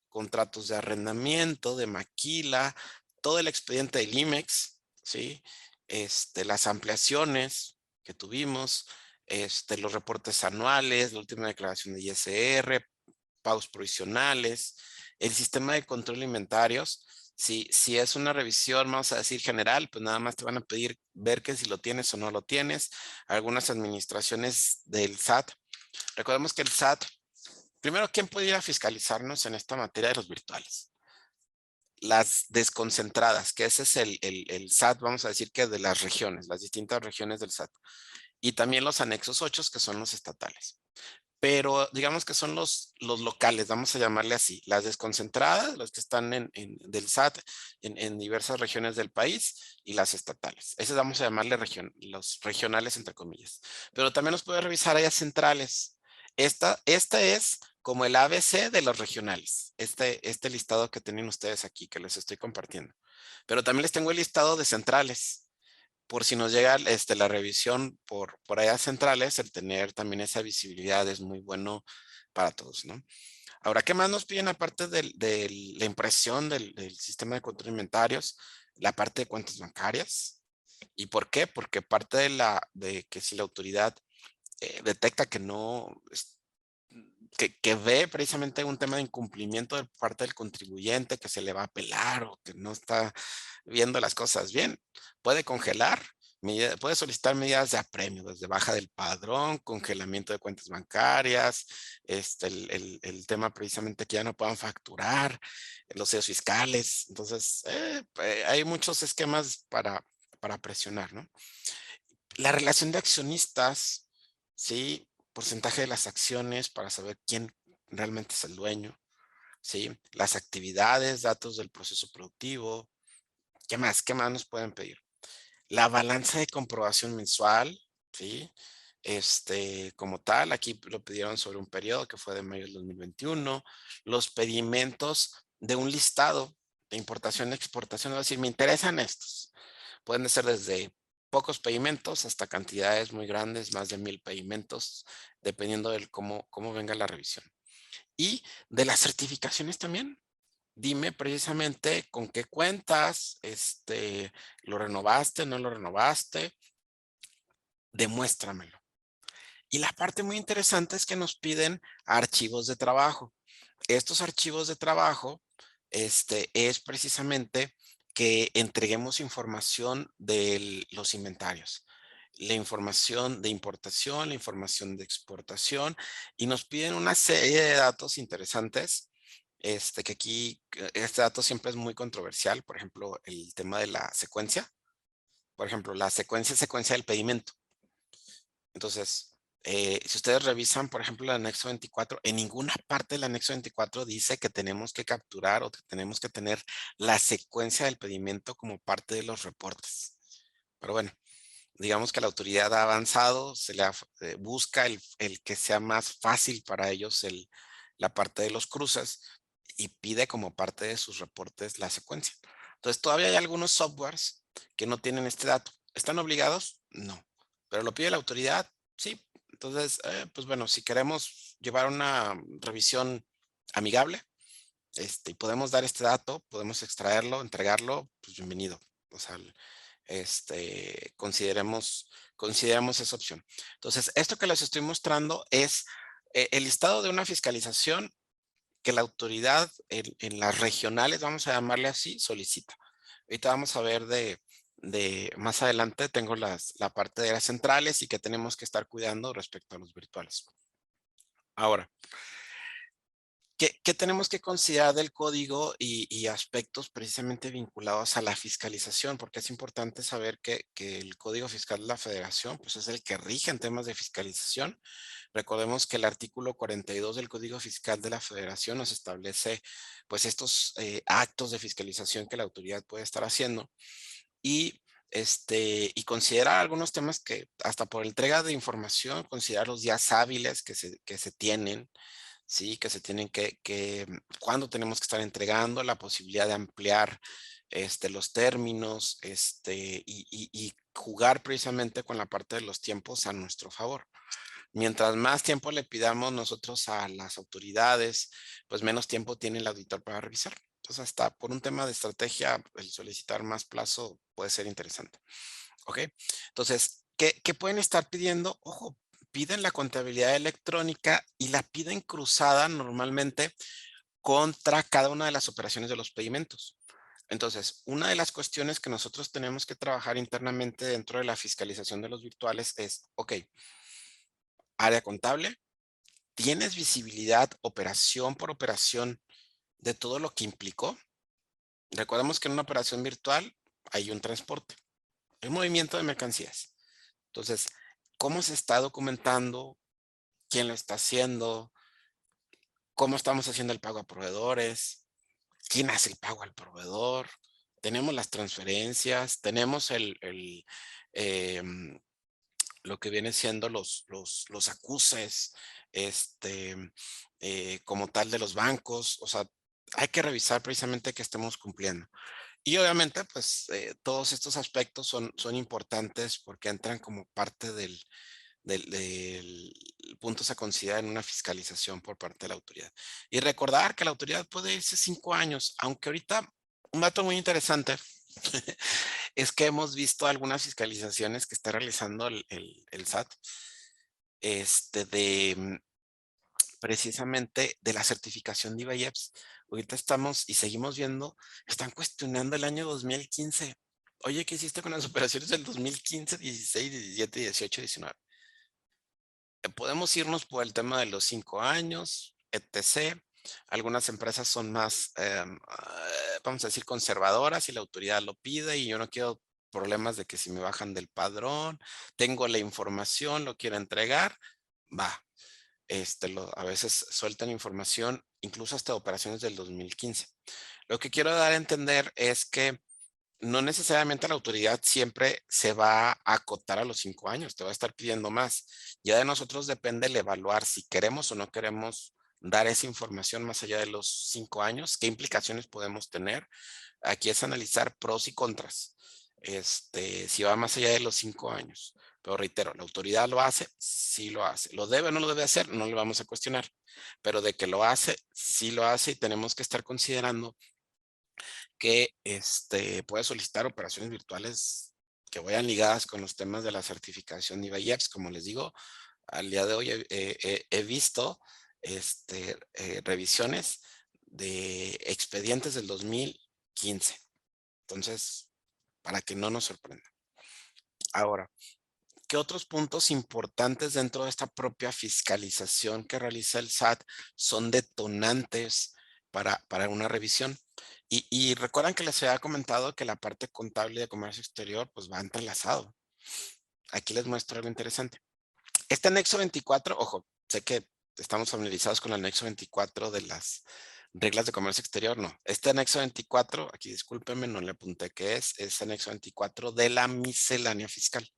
contratos de arrendamiento, de maquila, todo el expediente del IMEX, ¿sí? Las ampliaciones que tuvimos, los reportes anuales, la última declaración de ISR, pagos provisionales, el sistema de control de inventarios. Si es una revisión, vamos a decir general, pues nada más te van a pedir ver que si lo tienes o no lo tienes. Algunas administraciones del SAT. Recordemos que el SAT, primero, ¿quién puede ir a fiscalizarnos en esta materia de los virtuales? Las desconcentradas, que ese es el SAT, vamos a decir que de las regiones, las distintas regiones del SAT. Y también los anexos 8, que son los estatales. Pero digamos que son los locales, vamos a llamarle así, las desconcentradas, las que están del SAT en diversas regiones del país y las estatales. Esas vamos a llamarle los regionales entre comillas. Pero también nos puede revisar áreas centrales. Esta es como el ABC de los regionales, este listado que tienen ustedes aquí, que les estoy compartiendo. Pero también les tengo el listado de centrales por si nos llega la revisión por áreas centrales, el tener también esa visibilidad es muy bueno para todos, ¿no? Ahora, ¿qué más nos piden aparte de la impresión del sistema de control de inventarios? La parte de cuentas bancarias. ¿Y por qué? Porque parte de que si la autoridad detecta que no, que ve precisamente un tema de incumplimiento de parte del contribuyente, que se le va a apelar o que no está viendo las cosas bien, puede congelar, puede solicitar medidas de apremio, desde baja del padrón, congelamiento de cuentas bancarias, el tema precisamente que ya no puedan facturar, los sellos fiscales. Entonces, hay muchos esquemas para presionar, ¿no? La relación de accionistas, ¿sí? Porcentaje de las acciones para saber quién realmente es el dueño, ¿sí? Las actividades, datos del proceso productivo. ¿Qué más? ¿Qué más nos pueden pedir? La balanza de comprobación mensual, ¿sí? Como tal, aquí lo pidieron sobre un periodo que fue de mayo del 2021. Los pedimentos de un listado de importación y exportación, es decir, me interesan estos. Pueden ser desde pocos pedimentos hasta cantidades muy grandes, más de 1000 pedimentos, dependiendo de cómo venga la revisión. Y de las certificaciones también. dime precisamente con qué cuentas, lo renovaste, no lo renovaste, demuéstramelo. Y la parte muy interesante es que nos piden archivos de trabajo. Estos archivos de trabajo, es precisamente que entreguemos información de los inventarios, la información de importación, la información de exportación, y nos piden una serie de datos interesantes, que aquí, este dato siempre es muy controversial, por ejemplo, el tema de la secuencia, por ejemplo, la secuencia es secuencia del pedimento. Entonces, si ustedes revisan, por ejemplo, el anexo 24, en ninguna parte del anexo 24 dice que tenemos que capturar o que tenemos que tener la secuencia del pedimento como parte de los reportes. Pero bueno, digamos que la autoridad ha avanzado, busca el que sea más fácil para ellos la parte de los cruces y pide como parte de sus reportes la secuencia. Entonces, todavía hay algunos softwares que no tienen este dato. ¿Están obligados? No. ¿Pero lo pide la autoridad? Sí. Entonces, pues bueno, si queremos llevar una revisión amigable, y podemos dar este dato, podemos extraerlo, entregarlo, pues bienvenido. O sea, consideremos esa opción. Entonces, esto que les estoy mostrando es el listado de una fiscalización que la autoridad en las regionales, vamos a llamarle así, solicita. Ahorita vamos a ver más adelante, tengo la parte de las centrales y que tenemos que estar cuidando respecto a los virtuales. Ahora, ¿qué tenemos que considerar del código y aspectos precisamente vinculados a la fiscalización? Porque es importante saber que el Código Fiscal de la Federación pues es el que rige en temas de fiscalización. Recordemos que el artículo 42 del Código Fiscal de la Federación nos establece pues estos actos de fiscalización que la autoridad puede estar haciendo y y considerar algunos temas que hasta por entrega de información, considerar los días hábiles que se tienen, ¿sí? Que se tienen cuándo tenemos que estar entregando, la posibilidad de ampliar los términos, y jugar precisamente con la parte de los tiempos a nuestro favor. Mientras más tiempo le pidamos nosotros a las autoridades, pues menos tiempo tiene el auditor para revisar. Entonces, hasta por un tema de estrategia, el solicitar más plazo puede ser interesante. ¿Ok? Entonces, ¿qué pueden estar pidiendo? Ojo, piden la contabilidad electrónica y la piden cruzada normalmente contra cada una de las operaciones de los pedimentos. Entonces, una de las cuestiones que nosotros tenemos que trabajar internamente dentro de la fiscalización de los virtuales es, ok, área contable, ¿tienes visibilidad operación por operación de todo lo que implicó? Recordemos que en una operación virtual hay un transporte, el movimiento de mercancías. Entonces, ¿cómo se está documentando? ¿Quién lo está haciendo? ¿Cómo estamos haciendo el pago a proveedores? ¿Quién hace el pago al proveedor? Tenemos las transferencias, tenemos em, lo que viene siendo los acuses, este, como tal de los bancos. O sea, hay que revisar precisamente que estemos cumpliendo. Y obviamente, pues, todos estos aspectos son importantes porque entran como parte del puntos a considerar en una fiscalización por parte de la autoridad. Y recordar que la autoridad puede irse 5 años, aunque ahorita un dato muy interesante es que hemos visto algunas fiscalizaciones que está realizando el SAT, precisamente de la certificación de IVA-IEPS. Ahorita estamos y seguimos viendo, están cuestionando el año 2015. Oye, ¿qué hiciste con las operaciones del 2015, 16, 17, 18, 19? Podemos irnos por el tema de los 5 años, etc. Algunas empresas son más, vamos a decir, conservadoras y la autoridad lo pide y yo no quiero problemas de que si me bajan del padrón, tengo la información, lo quiero entregar, va. A veces sueltan información, incluso hasta operaciones del 2015. Lo que quiero dar a entender es que no necesariamente la autoridad siempre se va a acotar a los 5 años, te va a estar pidiendo más. Ya de nosotros depende el evaluar si queremos o no queremos dar esa información más allá de los 5 años, qué implicaciones podemos tener. Aquí es analizar pros y contras, si va más allá de los 5 años. Pero reitero, ¿la autoridad lo hace? Sí lo hace. ¿Lo debe o no lo debe hacer? No le vamos a cuestionar. Pero de que lo hace, sí lo hace y tenemos que estar considerando que puede solicitar operaciones virtuales que vayan ligadas con los temas de la certificación IVA y IEPS. Como les digo, al día de hoy he visto revisiones de expedientes del 2015. Entonces, para que no nos sorprenda. Ahora, ¿qué otros puntos importantes dentro de esta propia fiscalización que realiza el SAT son detonantes para una revisión? Y recuerdan que les había comentado que la parte contable de comercio exterior pues va entrelazado. Aquí les muestro algo interesante. Este anexo 24, ojo, sé que estamos familiarizados con el anexo 24 de las reglas de comercio exterior, no. Este anexo 24, aquí discúlpenme, no le apunté qué es anexo 24 de la miscelánea fiscal.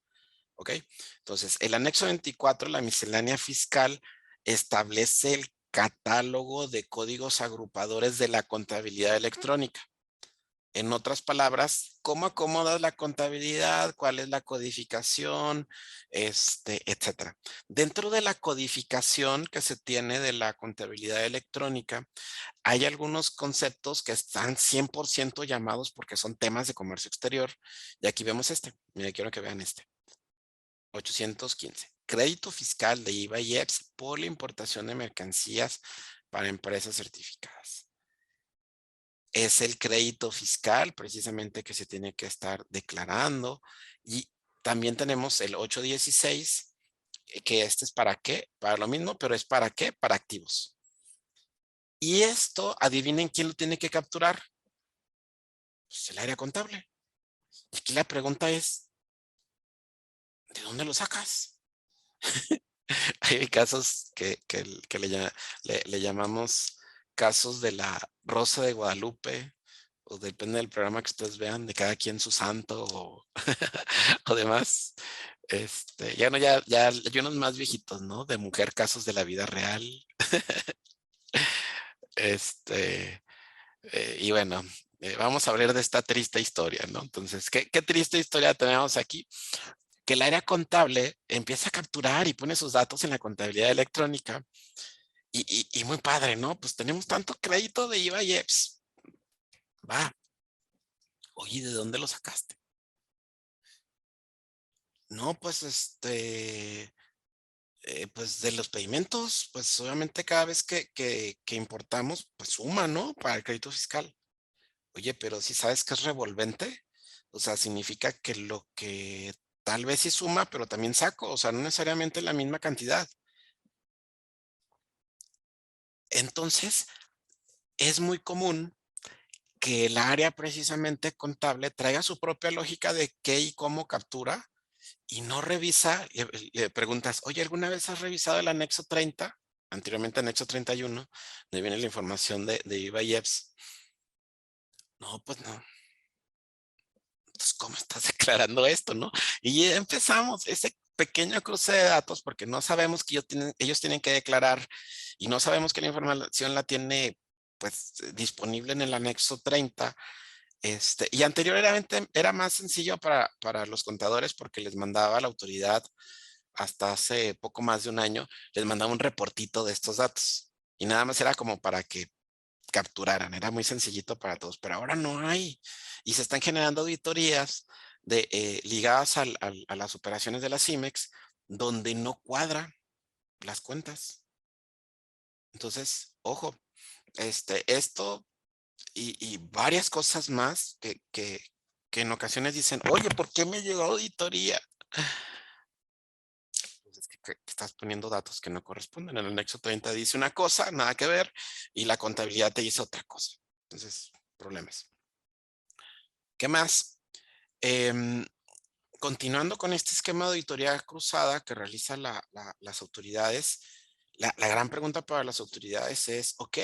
¿Ok? Entonces, el anexo 24, la miscelánea fiscal, establece el catálogo de códigos agrupadores de la contabilidad electrónica. En otras palabras, ¿cómo acomodas la contabilidad? ¿Cuál es la codificación? Etcétera. Dentro de la codificación que se tiene de la contabilidad electrónica, hay algunos conceptos que están 100% llamados porque son temas de comercio exterior. Y aquí vemos este. Mira, quiero que vean este. 815. Crédito fiscal de IVA y EPS por la importación de mercancías para empresas certificadas. Es el crédito fiscal precisamente que se tiene que estar declarando. Y también tenemos el 816, que este es para qué, para lo mismo, pero es para qué, para activos. Y esto, adivinen quién lo tiene que capturar. Pues el área contable. Y aquí la pregunta es, ¿de dónde lo sacas? Hay casos que le llamamos casos de la Rosa de Guadalupe, o depende del programa que ustedes vean, de cada quien su santo o demás. Ya no, ya hay unos más viejitos, ¿no? De mujer, casos de la vida real. Este, y bueno, vamos a hablar de esta triste historia, ¿no? Entonces, ¿qué triste historia tenemos aquí? Que el área contable empieza a capturar y pone sus datos en la contabilidad electrónica. Y muy padre, ¿no? Pues tenemos tanto crédito de IVA y EPS. Va. Oye, ¿de dónde lo sacaste? No, pues pues de los pedimentos, pues obviamente cada vez que importamos, pues suma, ¿no? Para el crédito fiscal. Oye, pero si sabes que es revolvente, o sea, significa que lo que tal vez sí suma, pero también saco, o sea, no necesariamente la misma cantidad. Entonces, es muy común que el área precisamente contable traiga su propia lógica de qué y cómo captura y no revisa, le preguntas, oye, ¿alguna vez has revisado el anexo 30? Anteriormente anexo 31, donde viene la información de IVA y EPS. No, pues no. Entonces, ¿cómo estás declarando esto, no? Y ya empezamos ese pequeño cruce de datos porque no sabemos que ellos tienen que declarar y no sabemos que la información la tiene pues disponible en el anexo 30. Y anteriormente era más sencillo para los contadores porque les mandaba la autoridad hasta hace poco más de un año, les mandaba un reportito de estos datos y nada más era como para que capturaran, era muy sencillito para todos, pero ahora no hay y se están generando auditorías ligadas a las operaciones de la CIMEX donde no cuadran las cuentas. Entonces, ojo, esto y varias cosas más que en ocasiones dicen, oye, ¿por qué me llegó auditoría? Pues es que estás poniendo datos que no corresponden. En el anexo 30 dice una cosa, nada que ver, y la contabilidad te dice otra cosa. Entonces, problemas. ¿Qué más? Em, Continuando con este esquema de auditoría cruzada que realizan las autoridades, la gran pregunta para las autoridades es, ok,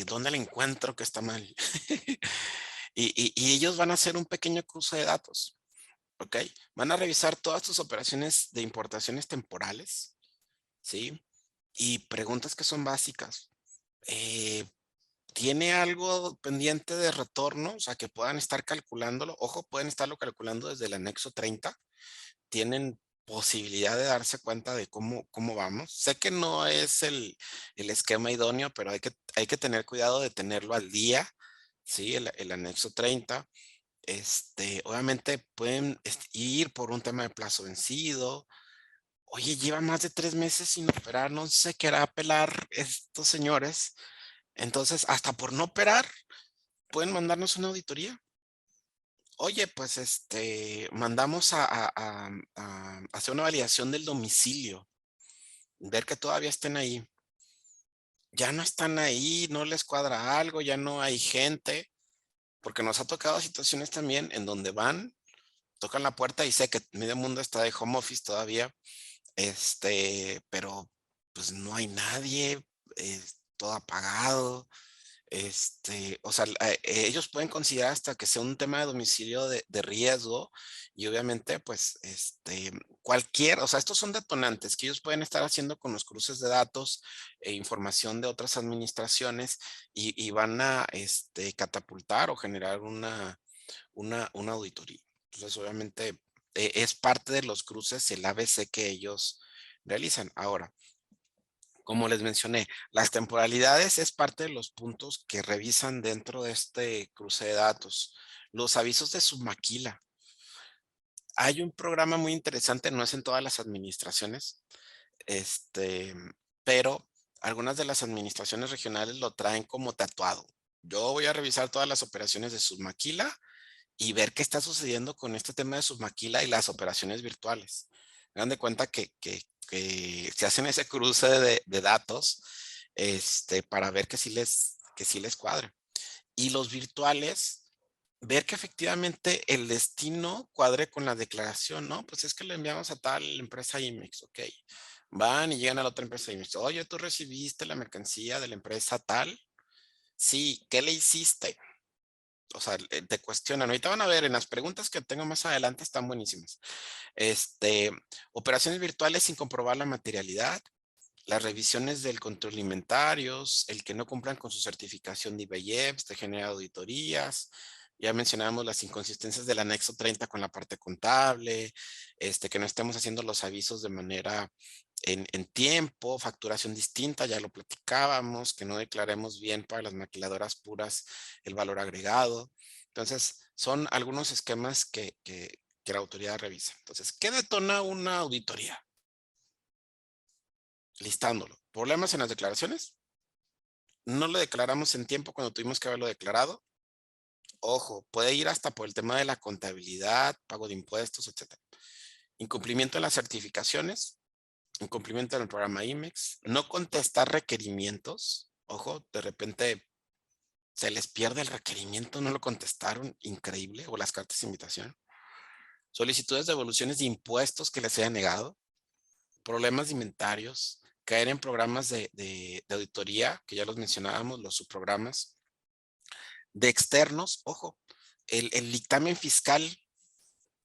¿dónde le encuentro que está mal? Y ellos van a hacer un pequeño cruce de datos, ¿ok? Van a revisar todas tus operaciones de importaciones temporales, ¿sí? Y preguntas que son básicas. Eh, ¿Tiene algo pendiente de retorno? O sea, que puedan estar calculándolo. Ojo, pueden estarlo calculando desde el anexo 30. tienen posibilidad de darse cuenta de cómo vamos. Sé que no es el esquema idóneo, pero hay que tener cuidado de tenerlo al día, ¿sí? El anexo 30. Obviamente pueden ir por un tema de plazo vencido. Oye, lleva más de 3 meses sin operar, no sé qué hará pelar estos señores. Entonces, hasta por no operar, pueden mandarnos una auditoría. Oye, pues mandamos a hacer una validación del domicilio, ver que todavía estén ahí. Ya no están ahí, no les cuadra algo, ya no hay gente, porque nos ha tocado situaciones también en donde van, tocan la puerta y sé que medio mundo está de home office todavía, pero pues no hay nadie, todo apagado. O sea, ellos pueden considerar hasta que sea un tema de domicilio de riesgo y obviamente, pues, o sea, estos son detonantes que ellos pueden estar haciendo con los cruces de datos e información de otras administraciones y van a, catapultar o generar una auditoría. Entonces, obviamente, es parte de los cruces, el ABC que ellos realizan. Ahora, como les mencioné, las temporalidades es parte de los puntos que revisan dentro de este cruce de datos. Los avisos de submaquila. Hay un programa muy interesante, no es en todas las administraciones, este, pero algunas de las administraciones regionales lo traen como tatuado. Yo voy a revisar todas las operaciones de submaquila y ver qué está sucediendo con este tema de submaquila y las operaciones virtuales. Hagan de cuenta que se hacen ese cruce de datos para ver que sí les cuadre. Y los virtuales, ver que efectivamente el destino cuadre con la declaración, ¿no? Pues es que le enviamos a tal empresa IMEX, ok. Van y llegan a la otra empresa IMEX. Oye, tú recibiste la mercancía de la empresa tal. Sí, ¿qué le hiciste? O sea, te cuestionan. Ahorita van a ver, en las preguntas que tengo más adelante están buenísimas. Este, operaciones virtuales sin comprobar la materialidad, las revisiones del control de inventarios, el que no cumplan con su certificación de IBEX, te genera auditorías. Ya mencionamos las inconsistencias del anexo 30 con la parte contable, que no estemos haciendo los avisos de manera en tiempo, facturación distinta, ya lo platicábamos, que no declaremos bien para las maquiladoras puras el valor agregado. Entonces, son algunos esquemas que la autoridad revisa. Entonces, ¿qué detona una auditoría? Listándolo. ¿Problemas en las declaraciones? No lo declaramos en tiempo cuando tuvimos que haberlo declarado. Ojo, puede ir hasta por el tema de la contabilidad, pago de impuestos, etcétera. Incumplimiento en las certificaciones, incumplimiento en el programa IMEX, no contestar requerimientos. Ojo, de repente se les pierde el requerimiento, no lo contestaron, increíble, o las cartas de invitación. Solicitudes de devoluciones de impuestos que les haya negado, problemas de inventarios, caer en programas de auditoría, que ya los mencionábamos, los subprogramas, de externos, ojo, el dictamen fiscal,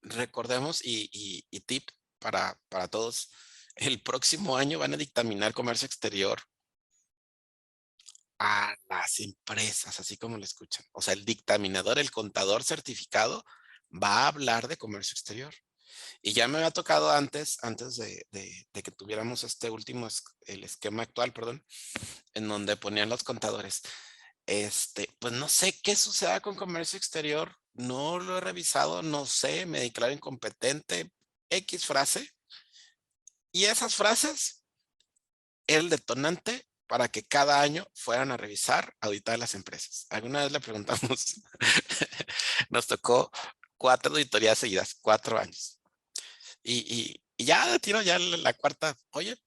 recordemos, y tip para todos, el próximo año van a dictaminar comercio exterior a las empresas, así como lo escuchan. O sea, el dictaminador, el contador certificado, va a hablar de comercio exterior. Y ya me había tocado antes de que tuviéramos este último, el esquema actual, perdón, en donde ponían los contadores. Pues no sé qué suceda con comercio exterior, no lo he revisado, no sé, me declaro incompetente, X frase. Y esas frases, el detonante para que cada año fueran a revisar, auditar las empresas. Alguna vez le preguntamos, nos tocó 4 auditorías seguidas, 4 años. Y ya de tiro, ya la cuarta, oye,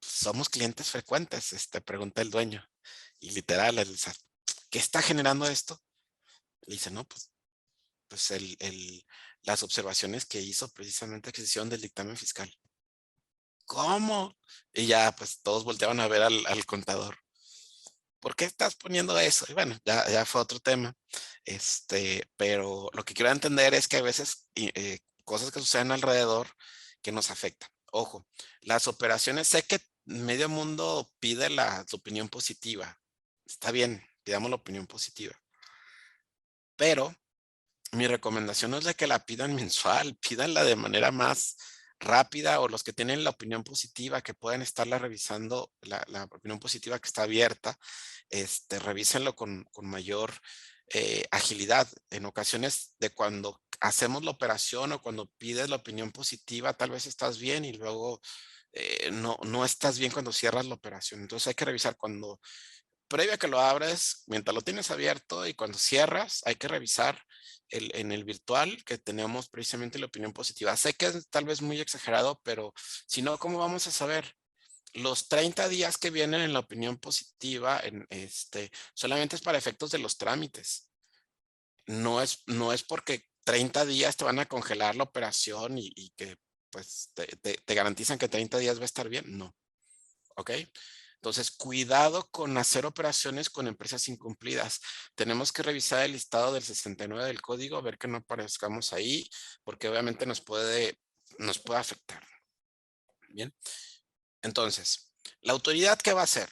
pues, somos clientes frecuentes, pregunta el dueño. Y literal, ¿qué está generando esto? Le dice, no, pues las observaciones que hizo precisamente que se hicieron del dictamen fiscal. ¿Cómo? Y ya, pues todos volteaban a ver al contador. ¿Por qué estás poniendo eso? Y bueno, ya fue otro tema. Pero lo que quiero entender es que a veces cosas que suceden alrededor que nos afectan. Ojo, las operaciones, sé que medio mundo pide su opinión positiva. Está bien, pidamos la opinión positiva. Pero Mi recomendación no es de que la pidan mensual, pídanla de manera más rápida, o los que tienen la opinión positiva, que pueden estarla revisando, la opinión positiva que está abierta, revísenlo con mayor agilidad. En ocasiones de cuando hacemos la operación o cuando pides la opinión positiva, tal vez estás bien y luego no estás bien cuando cierras la operación. Entonces hay que revisar cuando previo a que lo abres, mientras lo tienes abierto y cuando cierras, hay que revisar en el virtual que tenemos precisamente la opinión positiva. Sé que es tal vez muy exagerado, pero si no, ¿cómo vamos a saber? Los 30 días que vienen en la opinión positiva, solamente es para efectos de los trámites. No es porque 30 días te van a congelar la operación y que pues te garantizan que 30 días va a estar bien. No. ¿Ok? Entonces, cuidado con hacer operaciones con empresas incumplidas. Tenemos que revisar el listado del 69 del código, ver que no aparezcamos ahí, porque obviamente nos puede afectar. Bien. Entonces, la autoridad, ¿qué va a hacer?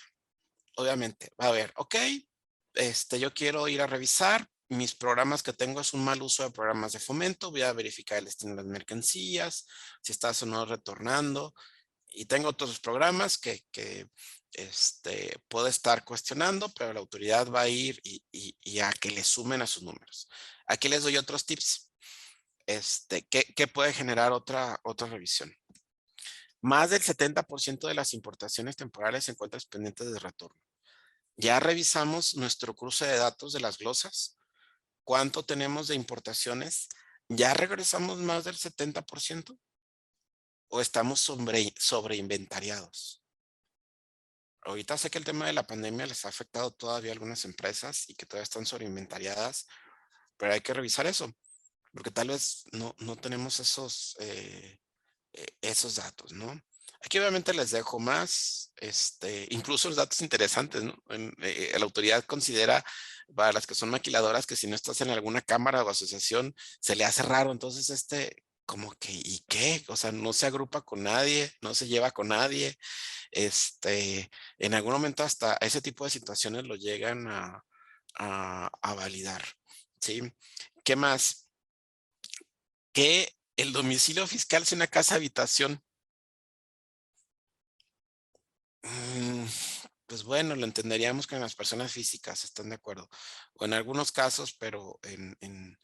Obviamente, va a ver, ok, yo quiero ir a revisar. Mis programas que tengo es un mal uso de programas de fomento. Voy a verificar el destino de las mercancías, si estás o no retornando. Y tengo otros programas que puedo estar cuestionando, pero la autoridad va a ir y a que le sumen a sus números. Aquí les doy otros tips. ¿Qué puede generar otra revisión? Más del 70% de las importaciones temporales se encuentran pendientes de retorno. Ya revisamos nuestro cruce de datos de las glosas. ¿Cuánto tenemos de importaciones? ¿Ya regresamos más del 70%? ¿O estamos sobreinventariados? Ahorita sé que el tema de la pandemia les ha afectado todavía a algunas empresas y que todavía están sobreinventariadas, pero hay que revisar eso, porque tal vez no tenemos esos datos, ¿no? Aquí obviamente les dejo más, incluso los datos interesantes, ¿no? La autoridad considera para las que son maquiladoras que si no estás en alguna cámara o asociación se le hace raro, entonces como que, ¿y qué? O sea, no se agrupa con nadie, no se lleva con nadie, en algún momento hasta ese tipo de situaciones lo llegan a validar, ¿sí? ¿Qué más? Que el domicilio fiscal sea una casa habitación. Mm, pues bueno, lo entenderíamos con las personas físicas, ¿están de acuerdo? O en algunos casos, pero en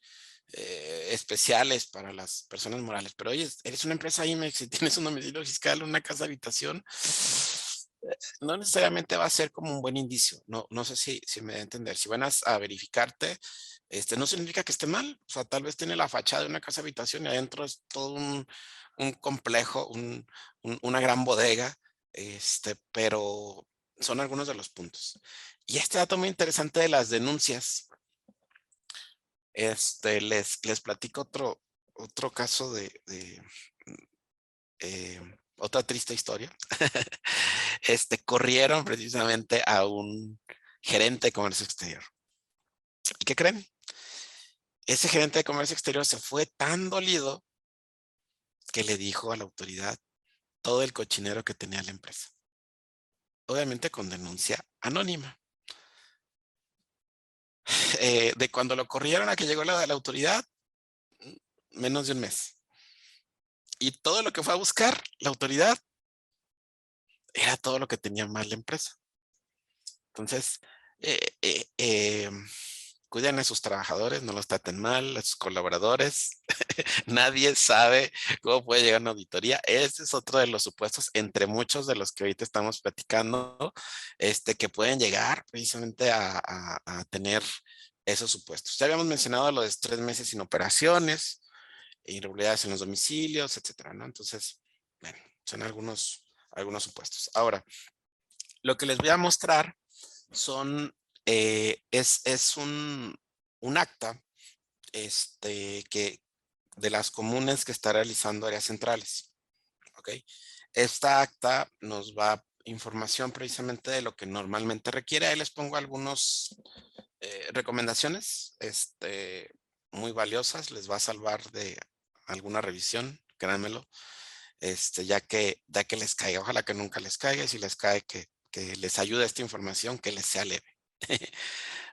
especiales para las personas morales. Pero oye, eres una empresa IMEX y tienes un domicilio fiscal, una casa habitación, no necesariamente va a ser como un buen indicio. No sé si me da a entender. Si van a verificarte, no significa que esté mal. O sea, tal vez tiene la fachada de una casa habitación y adentro es todo un complejo, una gran bodega, pero son algunos de los puntos. Y este dato muy interesante de las denuncias, les platico otro caso eh, otra triste historia. Corrieron precisamente a un gerente de comercio exterior. ¿Y qué creen? Ese gerente de comercio exterior se fue tan dolido que le dijo a la autoridad todo el cochinero que tenía la empresa. Obviamente con denuncia anónima. De cuando lo corrieron a que llegó la autoridad, menos de un mes. Y todo lo que fue a buscar la autoridad era todo lo que tenía mal la empresa. Entonces, eh, eh, eh, cuiden a sus trabajadores, no los traten mal, a sus colaboradores. Nadie sabe cómo puede llegar una auditoría. Este es otro de los supuestos, entre muchos de los que ahorita estamos platicando, que pueden llegar precisamente a tener esos supuestos. Ya habíamos mencionado lo de 3 meses sin operaciones, irregularidades en los domicilios, etcétera, ¿no? Entonces, bueno, son algunos supuestos. Ahora, lo que les voy a mostrar es un acta que de las comunes que está realizando áreas centrales. ¿Ok? Esta acta nos va información precisamente de lo que normalmente requiere. Ahí les pongo algunas recomendaciones muy valiosas. Les va a salvar de alguna revisión, créanmelo. Ya que les caiga, ojalá que nunca les caiga, y si les cae, que les ayude esta información, que les sea leve.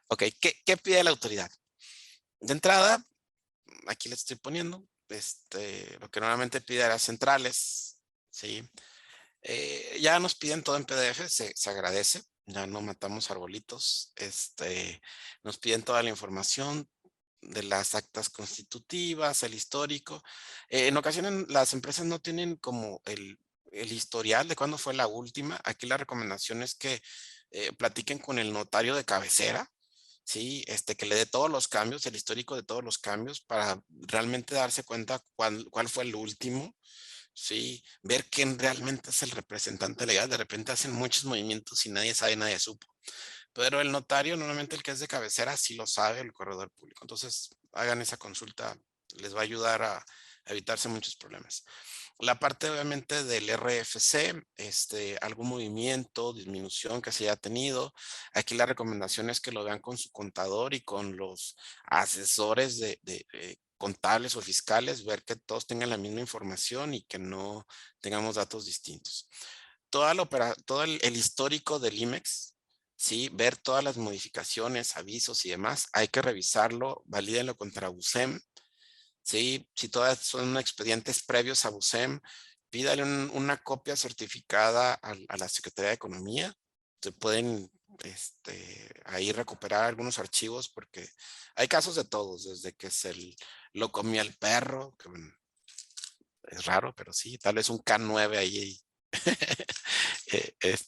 Ok, ¿qué pide la autoridad? De entrada, aquí les estoy poniendo, lo que normalmente pide áreas centrales, ¿sí? Ya nos piden todo en PDF, se agradece, ya no matamos arbolitos, nos piden toda la información de las actas constitutivas, el histórico. En ocasiones las empresas no tienen como el historial de cuándo fue la última. Aquí la recomendación es que platiquen con el notario de cabecera, ¿sí? Que le dé todos los cambios, el histórico de todos los cambios para realmente darse cuenta cuál fue el último. Sí, ver quién realmente es el representante legal. De repente hacen muchos movimientos y nadie sabe, nadie supo. Pero el notario, normalmente el que es de cabecera, sí lo sabe, el corredor público. Entonces, hagan esa consulta, les va a ayudar a evitarse muchos problemas. La parte obviamente del RFC, algún movimiento, disminución que se haya tenido. Aquí la recomendación es que lo vean con su contador y con los asesores de contables o fiscales, ver que todos tengan la misma información y que no tengamos datos distintos. Todo el histórico del IMEX, ¿sí? Ver todas las modificaciones, avisos y demás, hay que revisarlo, valídenlo contra BUSEM. Sí, si todas son expedientes previos a BUSEM, pídale una copia certificada a la Secretaría de Economía. Se pueden ahí recuperar algunos archivos porque hay casos de todos, desde que lo comía el perro, que bueno, es raro, pero sí, tal vez un K9 ahí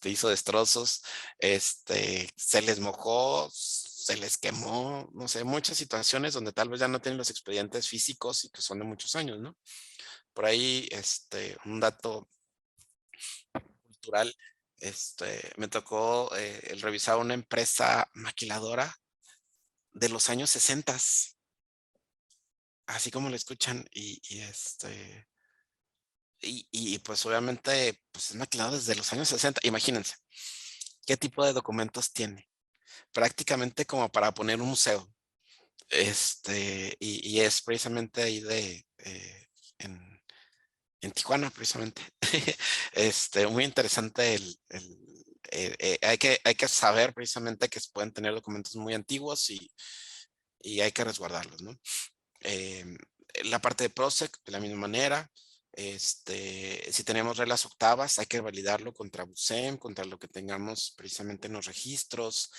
hizo destrozos, se les mojó, se les quemó, no sé, muchas situaciones donde tal vez ya no tienen los expedientes físicos y que son de muchos años, ¿no? Por ahí, un dato cultural, me tocó el revisar una empresa maquiladora de los años 60, así como lo escuchan, y pues obviamente, pues es maquiladora desde los años 60, imagínense, ¿qué tipo de documentos tiene? Prácticamente como para poner un museo. Y es precisamente ahí en Tijuana, precisamente. Muy interesante hay que saber precisamente que pueden tener documentos muy antiguos y hay que resguardarlos, ¿no? Em, la parte de PROSEC, de la misma manera. Si tenemos reglas octavas, hay que validarlo contra BUSEM, contra lo que tengamos precisamente en los registros.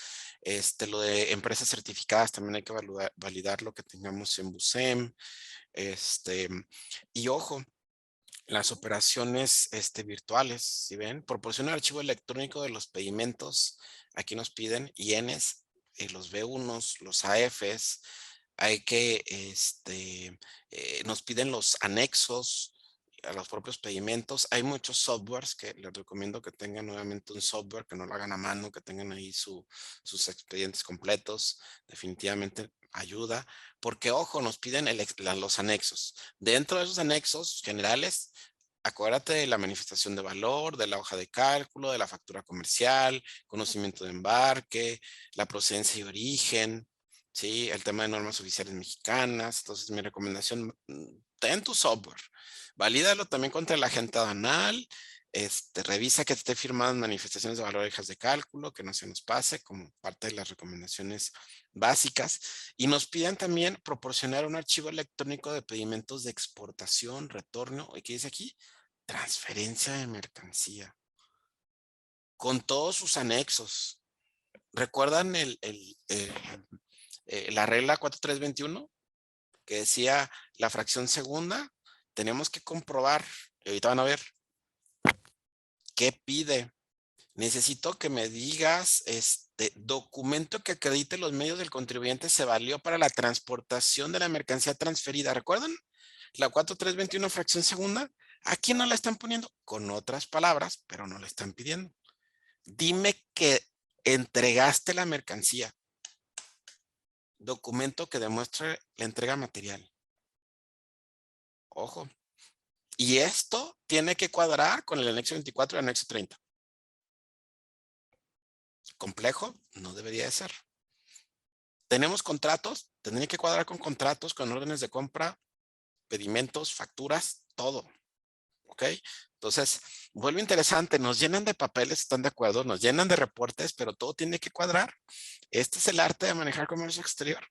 Lo de empresas certificadas también hay que validar lo que tengamos en BUSEM. Y ojo, las operaciones virtuales, si ven, proporciona el archivo electrónico de los pedimentos. Aquí nos piden IENs, los B1s, los AFs. Hay que, nos piden los anexos a los propios pedimentos. Hay muchos softwares que les recomiendo que tengan nuevamente un software, que no lo hagan a mano, que tengan ahí sus expedientes completos. Definitivamente ayuda, porque ojo, nos piden los anexos. Dentro de esos anexos generales, acuérdate de la manifestación de valor, de la hoja de cálculo, de la factura comercial, conocimiento de embarque, la procedencia y origen, ¿sí? El tema de normas oficiales mexicanas. Entonces, mi recomendación, ten tu software, valídalo también contra el agente aduanal, revisa que esté firmado en manifestaciones de valor y hojas de cálculo, que no se nos pase como parte de las recomendaciones básicas. Y nos piden también proporcionar un archivo electrónico de pedimentos de exportación, retorno, ¿y qué dice aquí? Transferencia de mercancía, con todos sus anexos. ¿Recuerdan la regla 4321 que decía la fracción segunda? Tenemos que comprobar, y ahorita van a ver, ¿qué pide? Necesito que me digas, documento que acredite los medios del contribuyente se valió para la transportación de la mercancía transferida. ¿Recuerdan? La 4321 fracción segunda. Aquí no la están poniendo con otras palabras, pero no la están pidiendo. Dime que entregaste la mercancía. Documento que demuestre la entrega material. Ojo. Y esto tiene que cuadrar con el anexo 24 y el anexo 30. ¿Complejo? No debería de ser. ¿Tenemos contratos? Tendría que cuadrar con contratos, con órdenes de compra, pedimentos, facturas, todo. ¿Ok? Entonces, vuelve interesante. Nos llenan de papeles, ¿están de acuerdo? Nos llenan de reportes, pero todo tiene que cuadrar. Este es el arte de manejar comercio exterior.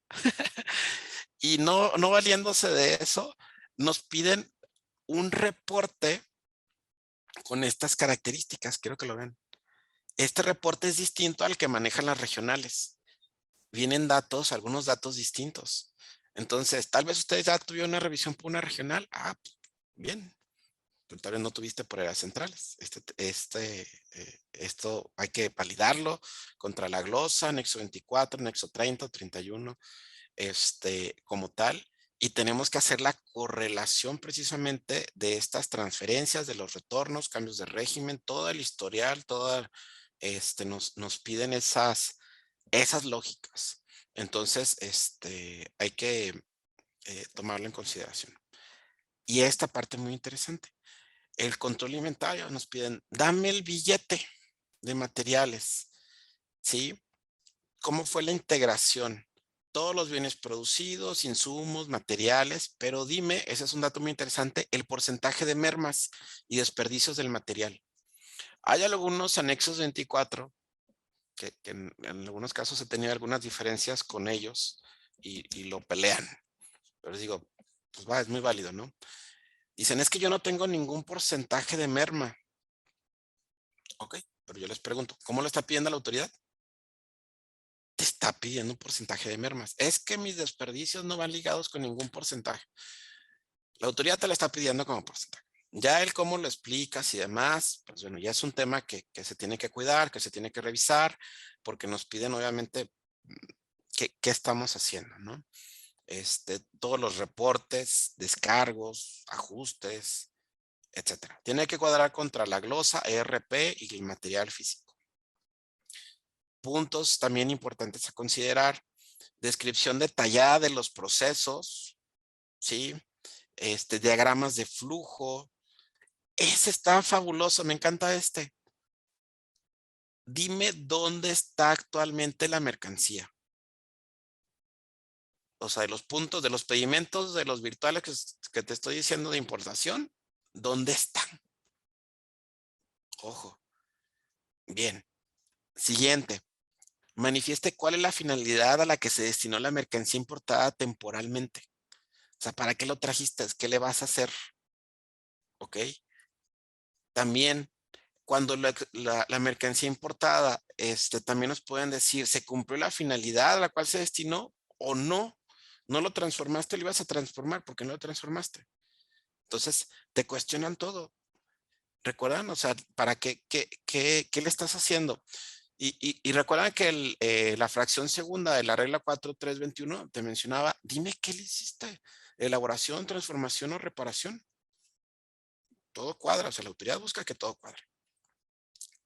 Y no valiéndose de eso, nos piden un reporte con estas características. Quiero que lo vean. Este reporte es distinto al que manejan las regionales. Vienen datos, algunos datos distintos. Entonces, tal vez ustedes ya tuvieron una revisión por una regional. Ah, bien. Pero tal vez no tuviste por áreas centrales. Esto hay que validarlo contra la glosa, anexo 24, anexo 30, 31, como tal. Y tenemos que hacer la correlación precisamente de estas transferencias, de los retornos, cambios de régimen, todo el historial, nos piden esas lógicas. Entonces, hay que tomarlo en consideración. Y esta parte muy interesante. El control inventario, nos piden, dame el billete de materiales, ¿sí? ¿Cómo fue la integración? Todos los bienes producidos, insumos, materiales, pero dime, ese es un dato muy interesante, el porcentaje de mermas y desperdicios del material. Hay algunos anexos 24 que en algunos casos he tenido algunas diferencias con ellos y lo pelean. Pero les digo, pues va, es muy válido, ¿no? Dicen, es que yo no tengo ningún porcentaje de merma. Ok, pero yo les pregunto, ¿cómo lo está pidiendo la autoridad? Te está pidiendo un porcentaje de mermas. Es que mis desperdicios no van ligados con ningún porcentaje. La autoridad te la está pidiendo como porcentaje. Ya el cómo lo explicas y demás, pues bueno, ya es un tema que se tiene que cuidar, que se tiene que revisar, porque nos piden obviamente qué estamos haciendo, ¿no? Todos los reportes, descargos, ajustes, etcétera. Tiene que cuadrar contra la glosa, ERP y el material físico. Puntos también importantes a considerar. Descripción detallada de los procesos, ¿sí? Diagramas de flujo. Ese está fabuloso, me encanta este. Dime dónde está actualmente la mercancía. O sea, de los puntos, de los pedimentos, de los virtuales que te estoy diciendo de importación, ¿dónde están? Ojo. Bien. Siguiente. Manifieste cuál es la finalidad a la que se destinó la mercancía importada temporalmente. O sea, ¿para qué lo trajiste? ¿Qué le vas a hacer? ¿Ok? También, cuando la mercancía importada, también nos pueden decir, ¿se cumplió la finalidad a la cual se destinó o no? No lo transformaste, lo ibas a transformar, ¿por qué no lo transformaste? Entonces, te cuestionan todo. ¿Recuerdan? O sea, ¿para qué le estás haciendo? Y recuerdan que la fracción segunda de la regla 4321 te mencionaba, dime qué le hiciste, elaboración, transformación o reparación. Todo cuadra, o sea, la autoridad busca que todo cuadre.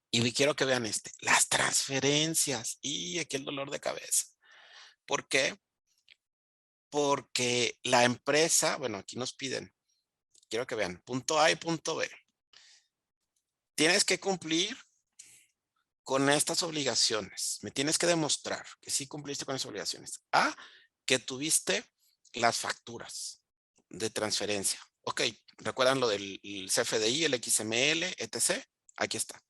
Y quiero que vean las transferencias. Y aquí el dolor de cabeza. ¿Por qué? Porque la empresa, bueno, aquí nos piden, quiero que vean, punto A y punto B. Tienes que cumplir con estas obligaciones. Me tienes que demostrar que sí cumpliste con esas obligaciones. A, que tuviste las facturas de transferencia. Ok, ¿recuerdan lo del CFDI, el XML, etc.? Aquí está.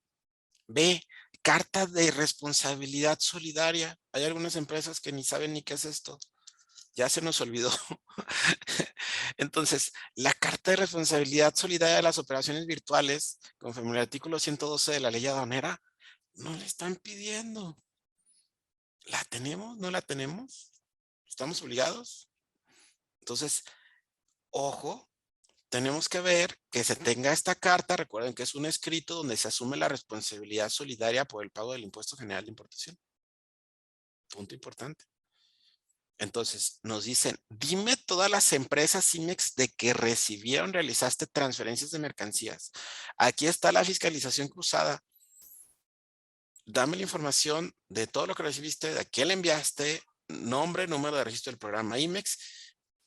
B, carta de responsabilidad solidaria. Hay algunas empresas que ni saben ni qué es esto. Ya se nos olvidó. Entonces, la carta de responsabilidad solidaria de las operaciones virtuales, conforme al artículo 112 de la ley aduanera, no le están pidiendo. ¿La tenemos? ¿No la tenemos? ¿Estamos obligados? Entonces, ojo, tenemos que ver que se tenga esta carta. Recuerden que es un escrito donde se asume la responsabilidad solidaria por el pago del impuesto general de importación. Punto importante. Entonces, nos dicen, dime todas las empresas IMEX de que recibieron, realizaste transferencias de mercancías. Aquí está la fiscalización cruzada. Dame la información de todo lo que recibiste, de a quién le enviaste, nombre, número de registro del programa IMEX.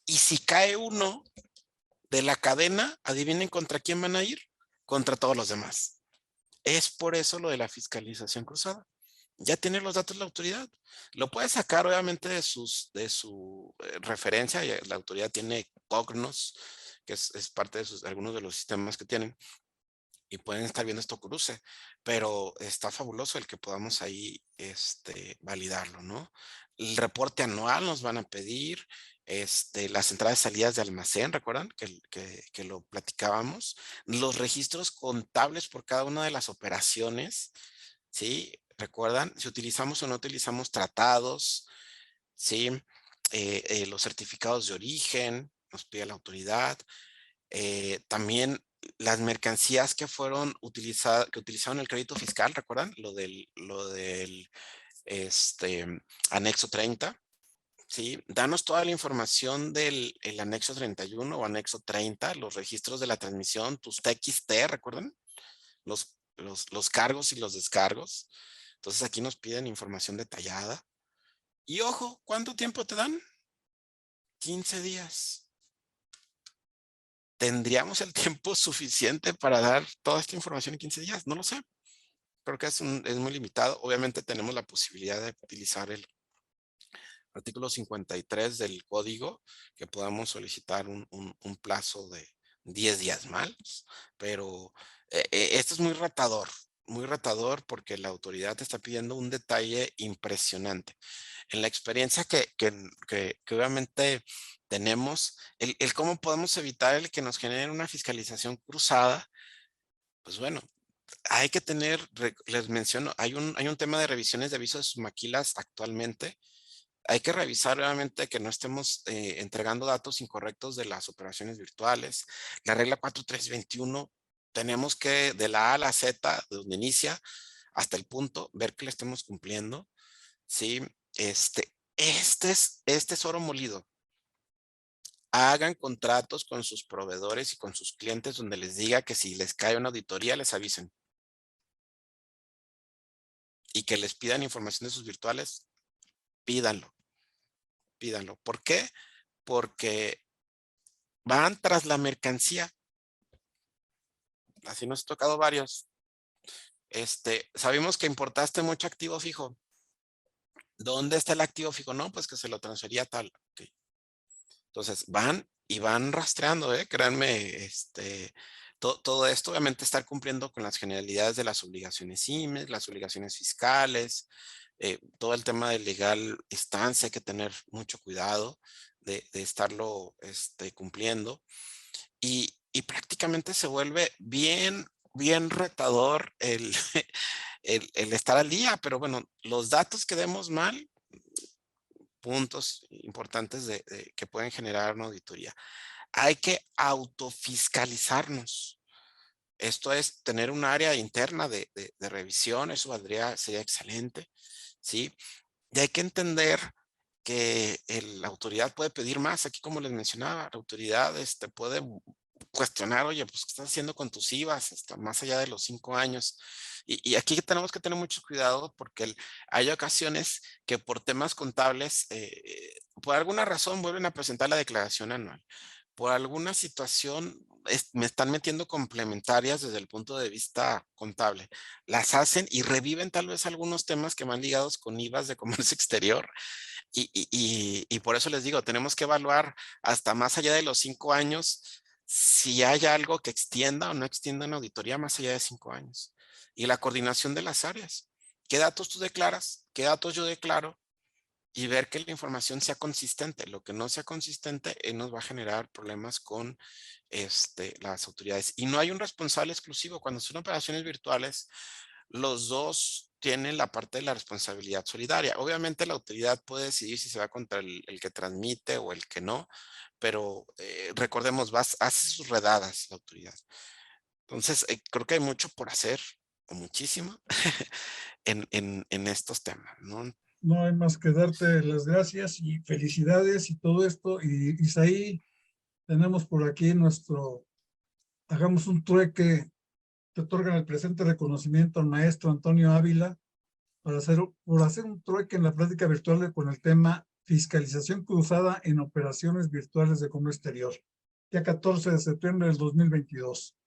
Y si cae uno de la cadena, adivinen contra quién van a ir. Contra todos los demás. Es por eso lo de la fiscalización cruzada. Ya tiene los datos la autoridad. Lo puede sacar obviamente de su referencia. La autoridad tiene Cognos, que es parte de algunos de los sistemas que tienen. Y pueden estar viendo esto cruce, pero está fabuloso el que podamos ahí validarlo, ¿no? El reporte anual nos van a pedir, las entradas y salidas de almacén, ¿recuerdan? Que lo platicábamos. Los registros contables por cada una de las operaciones, ¿sí? ¿Recuerdan? Si utilizamos o no utilizamos tratados, ¿sí? Los certificados de origen, nos pide la autoridad. También las mercancías que fueron utilizadas, que utilizaron el crédito fiscal, ¿recuerdan? Lo del anexo 30. Sí, danos toda la información del el anexo 31 o anexo 30, los registros de la transmisión, tus TXT, ¿recuerdan? Los cargos y los descargos. Entonces aquí nos piden información detallada. Y ojo, ¿cuánto tiempo te dan? 15 días. ¿Tendríamos el tiempo suficiente para dar toda esta información en 15 días? No lo sé. Creo que es muy limitado. Obviamente tenemos la posibilidad de utilizar el artículo 53 del código, que podamos solicitar un plazo de 10 días más, pero esto es muy retador porque la autoridad te está pidiendo un detalle impresionante. En la experiencia que obviamente tenemos, el cómo podemos evitar el que nos genere una fiscalización cruzada, pues bueno, hay que tener, les menciono, hay un tema de revisiones de avisos de sus maquilas actualmente. Hay que revisar realmente que no estemos entregando datos incorrectos de las operaciones virtuales. La regla 4321, tenemos que de la A a la Z, de donde inicia hasta el punto, ver que le estemos cumpliendo. ¿Sí? Este es oro molido. Hagan contratos con sus proveedores y con sus clientes donde les diga que si les cae una auditoría, les avisen. Y que les pidan información de sus virtuales, pídanlo. Pídanlo. ¿Por qué? Porque van tras la mercancía. Así nos ha tocado varios. Sabemos que importaste mucho activo fijo. ¿Dónde está el activo fijo? No, pues que se lo transfería tal. Okay. Entonces van y van rastreando, créanme, todo esto, obviamente estar cumpliendo con las generalidades de las obligaciones IMES, las obligaciones fiscales, todo el tema de legal estancia, hay que tener mucho cuidado de estarlo cumpliendo. Y prácticamente se vuelve bien, bien retador el estar al día, pero bueno, los datos que demos mal, puntos importantes que pueden generar una auditoría. Hay que autofiscalizarnos. Esto es tener un área interna de revisión, eso sería excelente, ¿sí? Y hay que entender que la autoridad puede pedir más. Aquí, como les mencionaba, la autoridad puede cuestionar, oye, pues, ¿qué estás haciendo con tus IVAs? Más allá de los 5 años. Y aquí tenemos que tener mucho cuidado porque hay ocasiones que por temas contables, por alguna razón vuelven a presentar la declaración anual. Por alguna situación me están metiendo complementarias desde el punto de vista contable. Las hacen y reviven tal vez algunos temas que van ligados con IVAs de comercio exterior. Y por eso les digo, tenemos que evaluar hasta más allá de los 5 años si hay algo que extienda o no extienda una auditoría más allá de 5 años. Y la coordinación de las áreas. ¿Qué datos tú declaras? ¿Qué datos yo declaro? Y ver que la información sea consistente. Lo que no sea consistente nos va a generar problemas con las autoridades. Y no hay un responsable exclusivo. Cuando son operaciones virtuales, los dos tienen la parte de la responsabilidad solidaria. Obviamente la autoridad puede decidir si se va contra el que transmite o el que no, pero recordemos, hace sus redadas la autoridad. Entonces, creo que hay mucho por hacer, o muchísimo, en estos temas, ¿no? No hay más que darte las gracias y felicidades y todo esto. Y Isaí, tenemos por aquí hagamos un trueque, te otorgan el presente reconocimiento al maestro Antonio Ávila por hacer un trueque en la plática virtual con el tema fiscalización cruzada en operaciones virtuales de comercio exterior, día 14 de septiembre del 2022.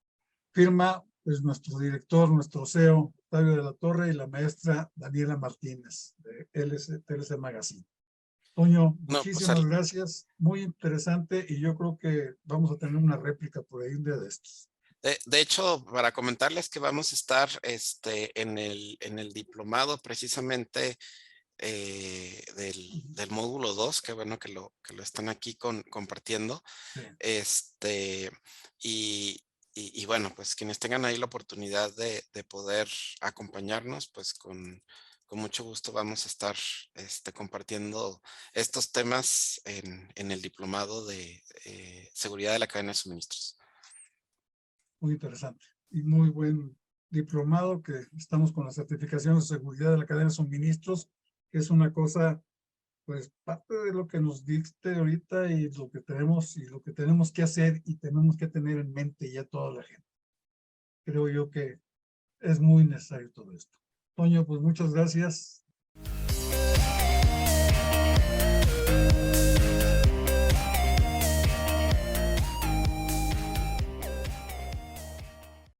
Firma pues nuestro director, nuestro CEO, Octavio de la Torre, y la maestra Daniela Martínez, de TLC Magazine. Toño, No, pues muchísimas gracias, muy interesante, y yo creo que vamos a tener una réplica por ahí un día de estos. de hecho, para comentarles que vamos a estar en el diplomado precisamente del módulo 2, qué bueno que lo están aquí compartiendo. Sí. Y bueno, pues quienes tengan ahí la oportunidad de poder acompañarnos, pues con mucho gusto vamos a estar compartiendo estos temas en el diplomado de seguridad de la cadena de suministros. Muy interesante y muy buen diplomado, que estamos con la certificación de seguridad de la cadena de suministros, que es una cosa, pues parte de lo que nos diste ahorita y lo que tenemos que hacer y tenemos que tener en mente ya toda la gente. Creo yo que es muy necesario todo esto. Toño, pues muchas gracias.